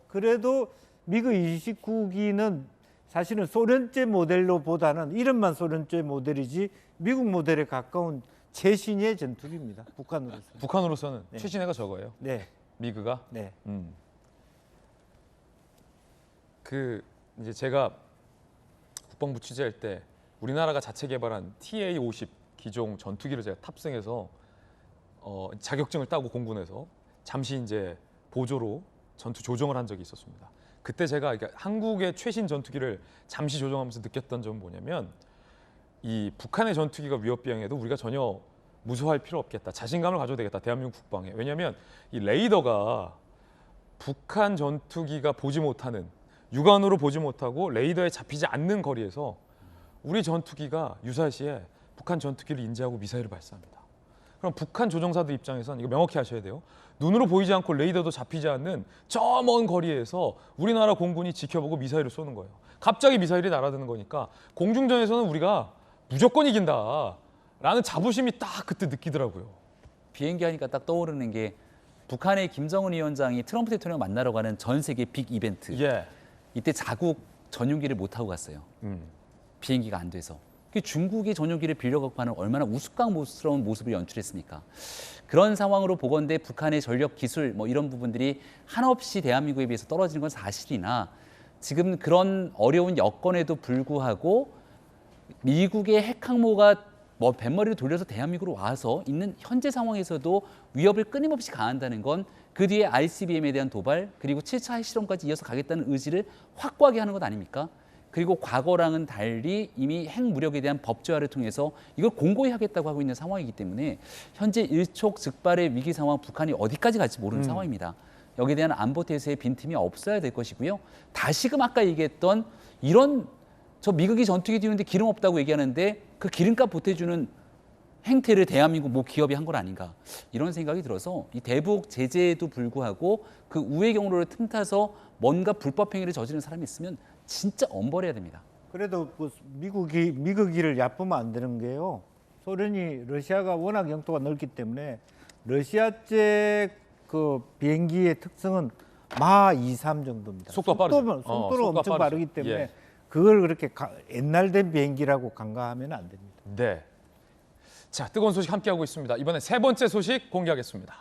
그래도 미그 29기는 사실은 소련제 모델로 보다는 이름만 소련제 모델이지 미국 모델에 가까운 최신의 전투기입니다. 북한으로서. 북한으로서는 네. 최신애가 저거예요. 네. 미그가. 네. 그 이제 제가 국방부 취재할 때 우리나라가 자체 개발한 TA-50 기종 전투기를 제가 탑승해서 자격증을 따고 공군에서 잠시 이제 보조로 전투 조정을 한 적이 있었습니다. 그때 제가 그러니까 한국의 최신 전투기를 잠시 조정하면서 느꼈던 점은 뭐냐면 이 북한의 전투기가 위협 비행해도 우리가 전혀 무서워할 필요 없겠다. 자신감을 가져도 되겠다. 대한민국 국방에. 왜냐하면 이 레이더가 북한 전투기가 보지 못하는 육안으로 보지 못하고 레이더에 잡히지 않는 거리에서 우리 전투기가 유사시에 북한 전투기를 인지하고 미사일을 발사합니다. 그럼 북한 조종사들 입장에서는 이거 명확히 하셔야 돼요. 눈으로 보이지 않고 레이더도 잡히지 않는 저 먼 거리에서 우리나라 공군이 지켜보고 미사일을 쏘는 거예요. 갑자기 미사일이 날아드는 거니까 공중전에서는 우리가 무조건 이긴다라는 자부심이 딱 그때 느끼더라고요. 비행기 하니까 딱 떠오르는 게 북한의 김정은 위원장이 트럼프 대통령 만나러 가는 전 세계 빅 이벤트. 예. 이때 자국 전용기를 못 타고 갔어요. 비행기가 안 돼서. 중국이 전용기를 빌려갖고 하는 얼마나 우스꽝스러운 모습을 연출했습니까? 그런 상황으로 보건대 북한의 전력 기술 뭐 이런 부분들이 한없이 대한민국에 비해서 떨어지는 건 사실이나 지금 그런 어려운 여건에도 불구하고 미국의 핵 항모가 뭐 뱃머리를 돌려서 대한민국으로 와서 있는 현재 상황에서도 위협을 끊임없이 가한다는 건 그 뒤에 ICBM에 대한 도발 그리고 7차 핵실험까지 이어서 가겠다는 의지를 확고하게 하는 것 아닙니까? 그리고 과거랑은 달리 이미 핵무력에 대한 법제화를 통해서 이걸 공고히 하겠다고 하고 있는 상황이기 때문에 현재 일촉즉발의 위기 상황 북한이 어디까지 갈지 모르는 상황입니다. 여기에 대한 안보 태세의 빈틈이 없어야 될 것이고요. 다시금 아까 얘기했던 이런 저 미국이 전투기 띄우는데 기름 없다고 얘기하는데 그 기름값 보태주는 행태를 대한민국 뭐 기업이 한 건 아닌가 이런 생각이 들어서 이 대북 제재에도 불구하고 그 우회 경로를 틈타서 뭔가 불법 행위를 저지른 사람이 있으면 진짜 엄벌해야 됩니다. 그래도 그 미국이를 얕보면 안 되는 게요. 소련이 러시아가 워낙 영토가 넓기 때문에 러시아제 그 비행기의 특성은 마 2.3 정도입니다. 속도가 빠르죠. 속도는 엄청 빠르기 때문에 예. 그걸 그렇게 옛날된 비행기라고 간과하면 안 됩니다. 네. 자, 뜨거운 소식 함께하고 있습니다. 이번엔 세 번째 소식 공개하겠습니다.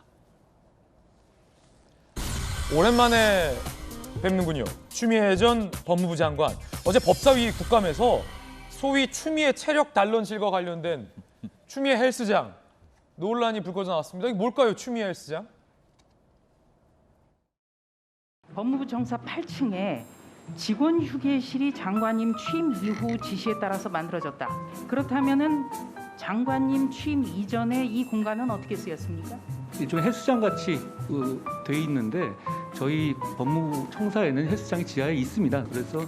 오랜만에 뵙는군요. 추미애 전 법무부 장관. 어제 법사위 국감에서 소위 추미애 체력 단련실과 관련된 추미애 헬스장 논란이 불거져 나왔습니다. 이게 뭘까요, 추미애 헬스장? 법무부 정사 8층에 직원 휴게실이 장관님 취임 이후 지시에 따라서 만들어졌다. 그렇다면은 장관님 취임 이전에 이 공간은 어떻게 쓰였습니까? 일종의 헬스장 같이 돼 있는데 저희 법무부 청사에는 헬스장이 지하에 있습니다. 그래서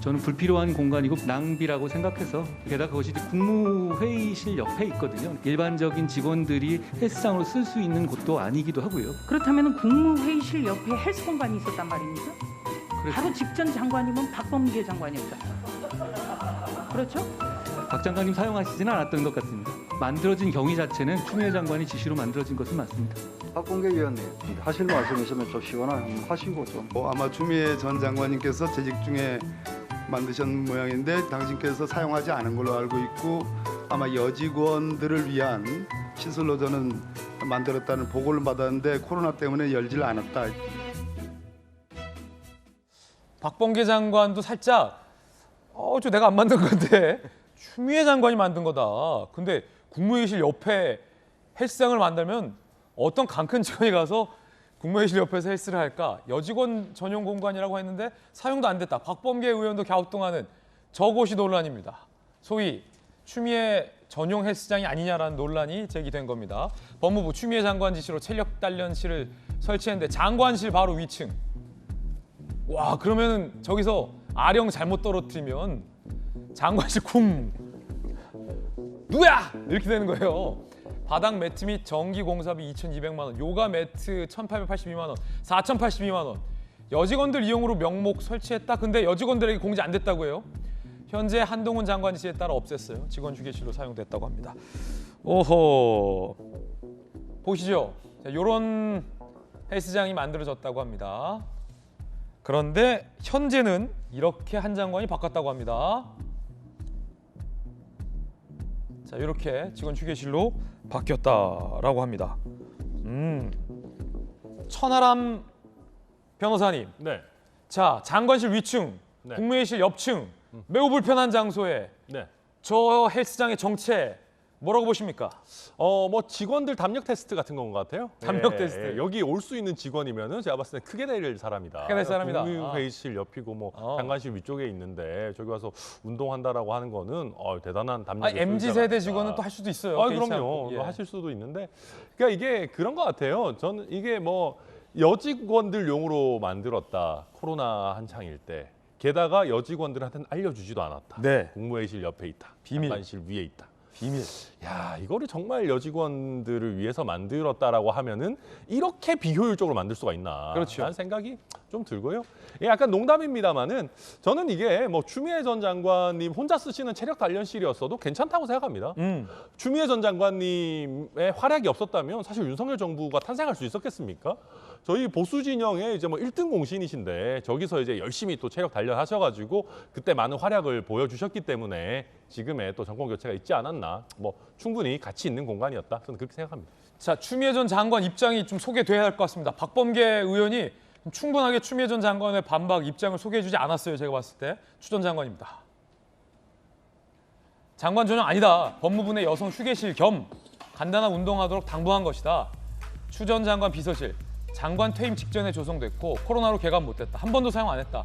저는 불필요한 공간이고 낭비라고 생각해서 게다가 그것이 국무회의실 옆에 있거든요. 일반적인 직원들이 헬스장으로 쓸 수 있는 곳도 아니기도 하고요. 그렇다면 국무회의실 옆에 헬스 공간이 있었단 말입니까? 바로 직전 장관님은 박범계 장관이었잖아요. 그렇죠? 박 장관님 사용하시지는 않았던 것 같습니다. 만들어진 경위 자체는 추미애 장관이 지시로 만들어진 것은 맞습니다. 박범계 위원님 하실 말씀 있으면 좀 시원하게 하시고 좀. 아마 추미애 전 장관님께서 재직 중에 만드신 모양인데 당신께서 사용하지 않은 걸로 알고 있고 아마 여직원들을 위한 시설로 저는 만들었다는 보고를 받았는데 코로나 때문에 열지를 않았다. 박범계 장관도 살짝 저 내가 안 만든 건데 추미애 장관이 만든 거다. 근데 국무회의실 옆에 헬스장을 만들면 어떤 강큰 직원이 가서 국무회의실 옆에서 헬스를 할까? 여직원 전용 공간이라고 했는데 사용도 안 됐다. 박범계 의원도 갸우뚱하는 저곳이 논란입니다. 소위 추미애 전용 헬스장이 아니냐라는 논란이 제기된 겁니다. 법무부 추미애 장관 지시로 체력 단련실을 설치했는데 장관실 바로 위층. 와, 그러면은 저기서 아령 잘못 떨어뜨리면 장관실 쿵 누구야 이렇게 되는 거예요. 바닥 매트 및 전기 공사비 2,200만 원, 요가 매트 1,882만 원, 4,082만 원. 여직원들 이용으로 명목 설치했다. 근데 여직원들에게 공지 안 됐다고 해요. 현재 한동훈 장관 지시에 따라 없앴어요. 직원 휴게실로 사용됐다고 합니다. 오호, 보시죠. 자, 요런 헬스장이 만들어졌다고 합니다. 그런데 현재는 이렇게 한 장관이 바꿨다고 합니다. 자, 이렇게 직원 휴게실로 바뀌었다라고 합니다. 천하람 변호사님. 네. 자, 장관실 위층, 네. 국무회의실 옆층, 매우 불편한 장소에 네. 저 헬스장의 정체 뭐라고 보십니까? 뭐 직원들 담력 테스트 같은 건 것 같아요. 담력 테스트. 여기 올 수 있는 직원이면은 제가 봤을 때 크게 될 사람이다. 크게 될 사람이다. 국무회의실 옆이고 뭐 장관실 위쪽에 있는데 저기 와서 운동한다라고 하는 거는 대단한 담력. MZ 세대 직원은 또 할 수도 있어요. 그럼요. 예. 하실 수도 있는데, 그러니까 이게 그런 것 같아요. 저는 이게 뭐 여직원들용으로 만들었다. 코로나 한창일 때. 게다가 여직원들한테는 알려주지도 않았다. 네. 국무회의실 옆에 있다. 비밀. 장관실 위에 있다. 비밀. 야, 이거를 정말 여직원들을 위해서 만들었다라고 하면은 이렇게 비효율적으로 만들 수가 있나? 그렇죠. 라는 생각이 좀 들고요. 예, 약간 농담입니다만은 저는 이게 뭐 추미애 전 장관님 혼자 쓰시는 체력 단련실이었어도 괜찮다고 생각합니다. 추미애 전 장관님의 활약이 없었다면 사실 윤석열 정부가 탄생할 수 있었겠습니까? 저희 보수 진영의 이제 뭐 1등 공신이신데 저기서 이제 열심히 또 체력 단련하셔가지고 그때 많은 활약을 보여주셨기 때문에 지금의 또 정권 교체가 있지 않았나? 뭐 충분히 가치 있는 공간이었다. 저는 그렇게 생각합니다. 자, 추미애 전 장관 입장이 좀 소개돼야 할 것 같습니다. 박범계 의원이 충분하게 추미애 전 장관의 반박 입장을 소개해주지 않았어요. 제가 봤을 때. 추 전 장관입니다. 장관 전용 아니다. 법무부 내 여성 휴게실 겸 간단한 운동하도록 당부한 것이다. 추 전 장관 비서실. 장관 퇴임 직전에 조성됐고 코로나로 개관 못됐다. 한 번도 사용 안 했다.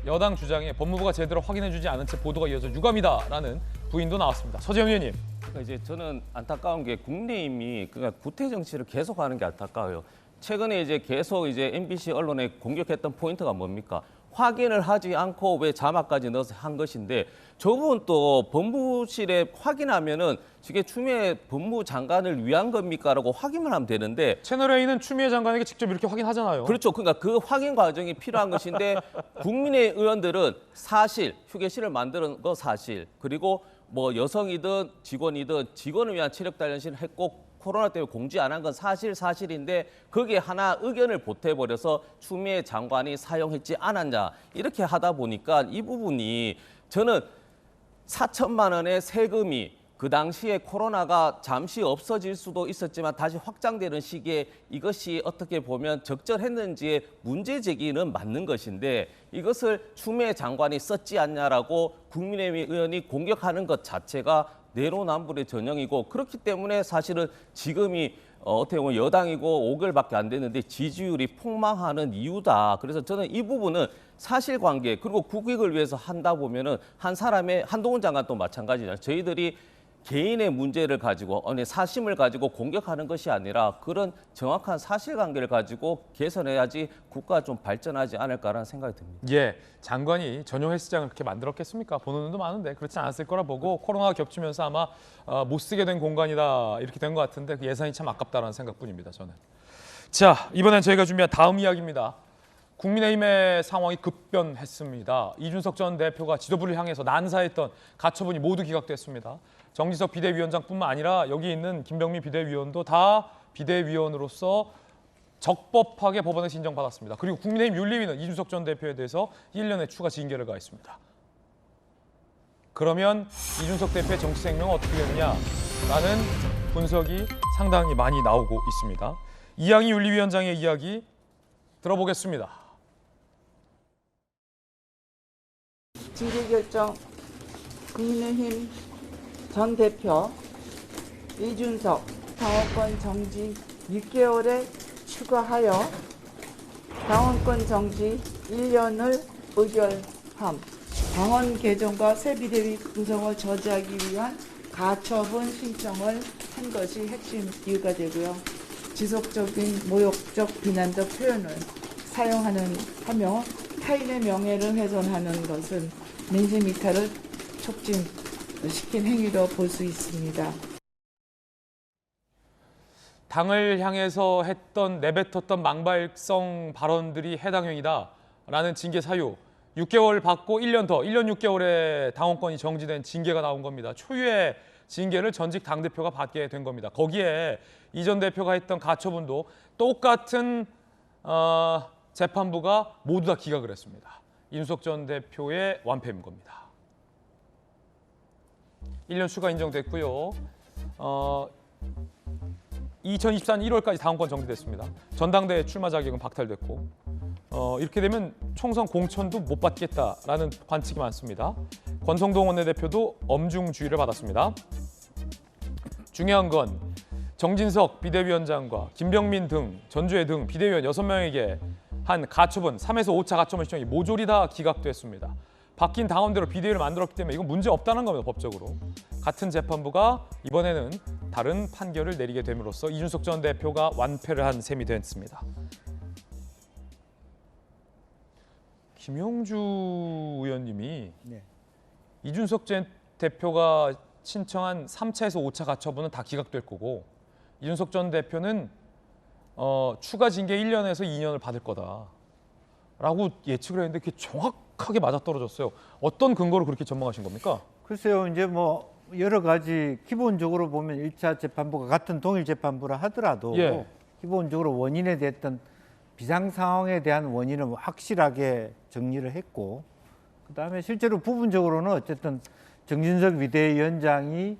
여당 주장에 법무부가 제대로 확인해주지 않은 채 보도가 이어져 유감이다라는 부인도 나왔습니다. 서재영 의원님. 그러니까 이제 저는 안타까운 게 국민의힘이 그러니까 구태 정치를 계속하는 게 안타까워요. 최근에 이제 계속 이제 MBC 언론에 공격했던 포인트가 뭡니까? 확인을 하지 않고 왜 자막까지 넣어서 한 것인데 저분 또 법무실에 확인하면은 저게 추미애 법무장관을 위한 겁니까라고 확인을 하면 되는데 채널A는 추미애 장관에게 직접 이렇게 확인하잖아요. 그렇죠. 그러니까 그 확인 과정이 필요한 것인데 국민의 의원들은 사실 휴게실을 만드는 거 사실 그리고 뭐 여성이든 직원을 위한 체력 단련실을 했고 코로나 때문에 공지 안 한 건 사실인데 거기에 하나 의견을 보태버려서 추미애 장관이 사용했지 않았냐 이렇게 하다 보니까 이 부분이 저는 4천만 원의 세금이 그 당시에 코로나가 잠시 없어질 수도 있었지만 다시 확장되는 시기에 이것이 어떻게 보면 적절했는지의 문제 제기는 맞는 것인데 이것을 추미애 장관이 썼지 않냐라고 국민의힘 의원이 공격하는 것 자체가 내로남불의 전형이고 그렇기 때문에 사실은 지금이 어떻게 보면 여당이고 5개월밖에 안 됐는데 지지율이 폭망하는 이유다. 그래서 저는 이 부분은 사실관계 그리고 국익을 위해서 한다 보면은 한 사람의 한동훈 장관도 마찬가지잖아요. 저희들이 개인의 문제를 가지고 사심을 가지고 공격하는 것이 아니라 그런 정확한 사실관계를 가지고 개선해야지 국가가 좀 발전하지 않을까라는 생각이 듭니다. 예, 장관이 전용 헬스장을 그렇게 만들었겠습니까? 보는 눈도 많은데 그렇지 않았을 거라 보고 코로나가 겹치면서 아마 못 쓰게 된 공간이다 이렇게 된 것 같은데 그 예산이 참 아깝다라는 생각뿐입니다. 저는. 자, 이번엔 저희가 준비한 다음 이야기입니다. 국민의힘의 상황이 급변했습니다. 이준석 전 대표가 지도부를 향해서 난사했던 가처분이 모두 기각됐습니다. 정진석 비대위원장뿐만 아니라 여기 있는 김병민 비대위원도 다 비대위원으로서 적법하게 법원에서 인정받았습니다. 그리고 국민의힘 윤리위는 이준석 전 대표에 대해서 1년의 추가 징계를 가했습니다. 그러면 이준석 대표의 정치 생명은 어떻게 되느냐라는 분석이 상당히 많이 나오고 있습니다. 이양희 윤리위원장의 이야기 들어보겠습니다. 징계 결정 국민의힘 전 대표 이준석 당원권 정지 6개월에 추가하여 당원권 정지 1년을 의결함. 당원 개정과 새 비대위 구성을 저지하기 위한 가처분 신청을 한 것이 핵심 이유가 되고요. 지속적인 모욕적 비난적 표현을 사용하며 타인의 명예를 훼손하는 것은 민심 이탈을 촉진시킨 행위로 볼 수 있습니다. 당을 향해서 내뱉었던 망발성 발언들이 해당 행위다라는 징계 사유. 6개월 받고 1년 6개월에 당원권이 정지된 징계가 나온 겁니다. 초유의 징계를 전직 당대표가 받게 된 겁니다. 거기에 이 전 대표가 했던 가처분도 똑같은 재판부가 모두 다 기각을 했습니다. 이준석 전 대표의 완패인 겁니다. 1년 추가 인정됐고요. 2024년 1월까지 당원권 정지됐습니다. 전당대회 출마 자격은 박탈됐고 이렇게 되면 총선 공천도 못 받겠다라는 관측이 많습니다. 권성동 원내대표도 엄중주의를 받았습니다. 중요한 건 정진석 비대위원장과 김병민 등 전주회 등 비대위원 6명에게 한 가처분 3에서 5차 가처분 신청이 모조리 다 기각됐습니다. 바뀐 당원대로 비대위를 만들었기 때문에 이건 문제 없다는 겁니다. 법적으로. 같은 재판부가 이번에는 다른 판결을 내리게 됨으로써 이준석 전 대표가 완패를 한 셈이 됐습니다. 김영주 의원님이 이준석 전 대표가 신청한 3차에서 5차 가처분은 다 기각될 거고 이준석 전 대표는 추가 징계 1년에서 2년을 받을 거다라고 예측을 했는데 그게 정확하게 맞아떨어졌어요. 어떤 근거로 그렇게 전망하신 겁니까? 글쎄요. 이제 뭐 여러 가지 기본적으로 보면 1차 재판부가 같은 동일 재판부라 하더라도 기본적으로 원인에 대했던 비상 상황에 대한 원인은 확실하게 정리를 했고 그다음에 실제로 부분적으로는 어쨌든 정진석 비대위원장이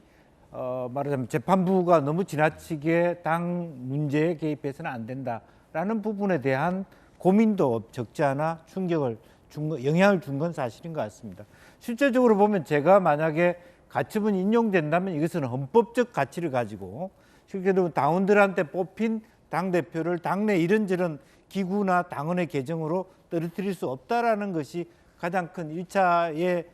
말하자면 재판부가 너무 지나치게 당 문제에 개입해서는 안 된다라는 부분에 대한 고민도 적지 않아 영향을 준 건 사실인 것 같습니다. 실제적으로 보면 제가 만약에 가처분이 인용된다면 이것은 헌법적 가치를 가지고 실제로 당원들한테 뽑힌 당대표를 당내 이런저런 기구나 당원의 개정으로 떨어뜨릴 수 없다라는 것이 가장 큰 1차의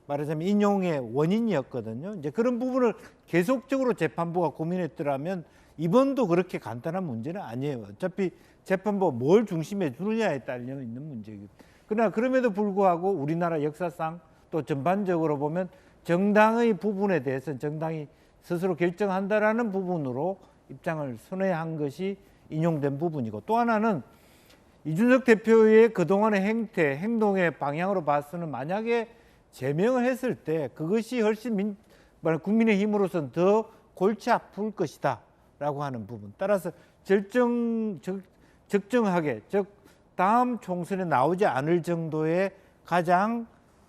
말하자면 인용의 원인이었거든요. 이제 그런 부분을 계속적으로 재판부가 고민했더라면 이번도 그렇게 간단한 문제는 아니에요. 어차피 재판부가 뭘 중심에 두느냐에 딸려 있는 문제이기 때문에. 그러나 그럼에도 불구하고 우리나라 역사상 또 전반적으로 보면 정당의 부분에 대해서 정당이 스스로 결정한다라는 부분으로 입장을 선회한 것이 인용된 부분이고 또 하나는 이준석 대표의 그동안의 행동의 방향으로 봐서는 만약에 제명을 했을 때 그것이 훨씬 국민의힘으로서는 더 골치 아플 것이다 라고 하는 부분 따라서 적정하게 즉 다음 총선에 나오지 않을 정도의 가장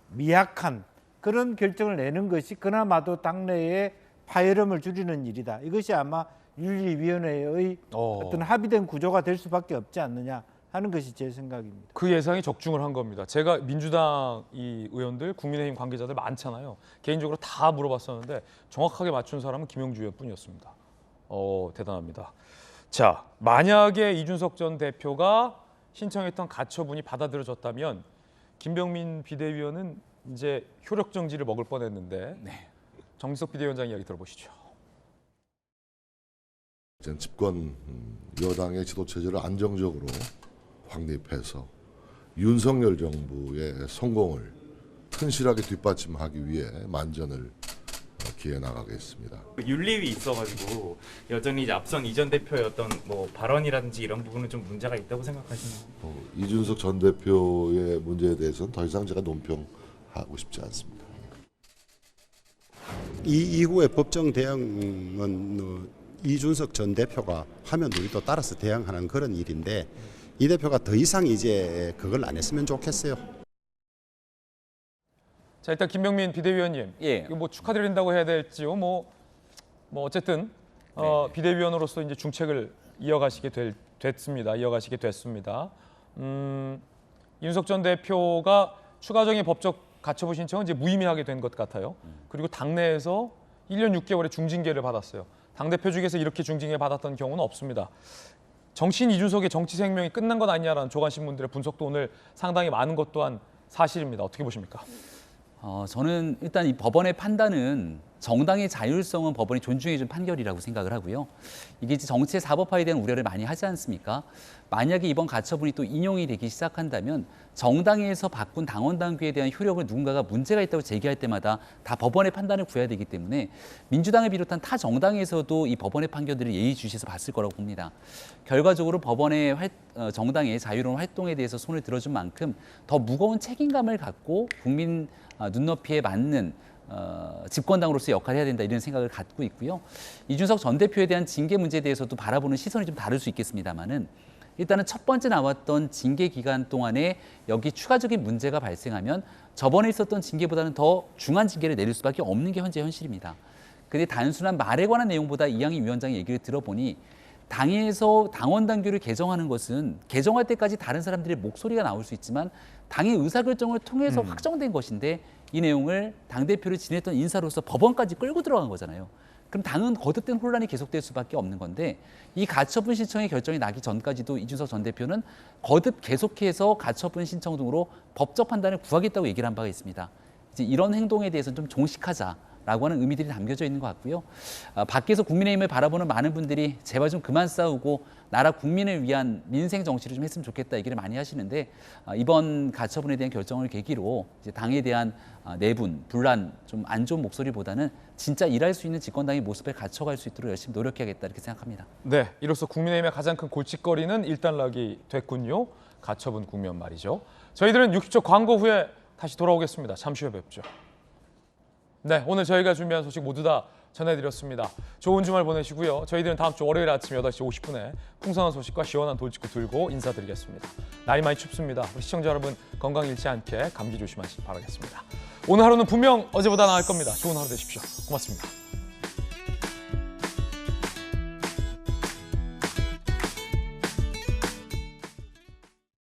미약한 그런 결정을 내는 것이 그나마도 당내의 파열음을 줄이는 일이다. 이것이 아마 윤리위원회의 어떤 합의된 구조가 될 수밖에 없지 않느냐 하는 것이 제 생각입니다. 그 예상이 적중을 한 겁니다. 제가 민주당 이 의원들, 국민의힘 관계자들 많잖아요. 개인적으로 다 물어봤었는데 정확하게 맞춘 사람은 김영주 의원뿐이었습니다. 대단합니다. 자, 만약에 이준석 전 대표가 신청했던 가처분이 받아들여졌다면 김병민 비대위원은 이제 효력 정지를 먹을 뻔했는데 정진석 비대위원장 이야기 들어보시죠. 집권 여당의 지도 체제를 안정적으로 확립해서 윤석열 정부의 성공을 튼실하게 뒷받침하기 위해 만전을 지켜 나가겠습니다. 윤리위 있어가지고 여전히 이제 앞선 이 전 대표의 어떤 뭐 발언이라든지 이런 부분은 좀 문제가 있다고 생각하시나요? 이준석 전 대표의 문제에 대해서는 더 이상 제가 논평하고 싶지 않습니다. 이 이후의 법정 대응은 이준석 전 대표가 하면 우리도 따라서 대응하는 그런 일인데 이 대표가 더 이상 이제 그걸 안 했으면 좋겠어요. 자, 일단 김병민 비대위원님, 이거 뭐 축하드린다고 해야 될지요? 뭐 어쨌든 비대위원으로서 이제 중책을 이어가시게 됐습니다. 이준석 전 대표가 추가적인 법적 가처분 신청은 이제 무의미하게 된 것 같아요. 그리고 당내에서 1년 6개월의 중징계를 받았어요. 당대표 중에서 이렇게 중징계 받았던 경우는 없습니다. 정치인 이준석의 정치 생명이 끝난 것 아니냐라는 조간신문들의 분석도 오늘 상당히 많은 것 또한 사실입니다. 어떻게 보십니까? 저는 일단 이 법원의 판단은 정당의 자율성은 법원이 존중해준 판결이라고 생각을 하고요. 이게 이제 정치의 사법화에 대한 우려를 많이 하지 않습니까? 만약에 이번 가처분이 또 인용이 되기 시작한다면 정당에서 바꾼 당원 당규에 대한 효력을 누군가가 문제가 있다고 제기할 때마다 다 법원의 판단을 구해야 되기 때문에 민주당을 비롯한 타 정당에서도 이 법원의 판결들을 예의주시해서 봤을 거라고 봅니다. 결과적으로 법원의 정당의 자유로운 활동에 대해서 손을 들어준 만큼 더 무거운 책임감을 갖고 국민 눈높이에 맞는 집권당으로서의 역할을 해야 된다 이런 생각을 갖고 있고요. 이준석 전 대표에 대한 징계 문제에 대해서도 바라보는 시선이 좀 다를 수 있겠습니다만은 일단은 첫 번째 나왔던 징계 기간 동안에 여기 추가적인 문제가 발생하면 저번에 있었던 징계보다는 더 중한 징계를 내릴 수밖에 없는 게 현재 현실입니다. 근데 단순한 말에 관한 내용보다 이양희 위원장의 얘기를 들어보니 당에서 당원 당규를 개정하는 것은 개정할 때까지 다른 사람들의 목소리가 나올 수 있지만 당의 의사결정을 통해서 확정된 것인데 이 내용을 당대표를 지냈던 인사로서 법원까지 끌고 들어간 거잖아요. 그럼 당은 거듭된 혼란이 계속될 수밖에 없는 건데 이 가처분 신청의 결정이 나기 전까지도 이준석 전 대표는 거듭 계속해서 가처분 신청 등으로 법적 판단을 구하겠다고 얘기를 한 바가 있습니다. 이제 이런 행동에 대해서는 좀 종식하자라고 하는 의미들이 담겨져 있는 것 같고요. 밖에서 국민의힘을 바라보는 많은 분들이 제발 좀 그만 싸우고 나라 국민을 위한 민생 정치를 좀 했으면 좋겠다 얘기를 많이 하시는데 이번 가처분에 대한 결정을 계기로 이제 당에 대한 내분, 분란, 좀 안 좋은 목소리보다는 진짜 일할 수 있는 집권당의 모습에 갖춰갈 수 있도록 열심히 노력해야겠다 이렇게 생각합니다. 네, 이로써 국민의힘의 가장 큰 골칫거리는 일단락이 됐군요. 가처분 국면 말이죠. 저희들은 60초 광고 후에 다시 돌아오겠습니다. 잠시 후에 뵙죠. 네, 오늘 저희가 준비한 소식 모두 다 전해드렸습니다. 좋은 주말 보내시고요. 저희들은 다음 주 월요일 아침 8시 50분에 풍성한 소식과 시원한 돌직구 들고 인사드리겠습니다. 날이 많이 춥습니다. 우리 시청자 여러분 건강 잃지 않게 감기 조심하시기 바라겠습니다. 오늘 하루는 분명 어제보다 나을 겁니다. 좋은 하루 되십시오. 고맙습니다.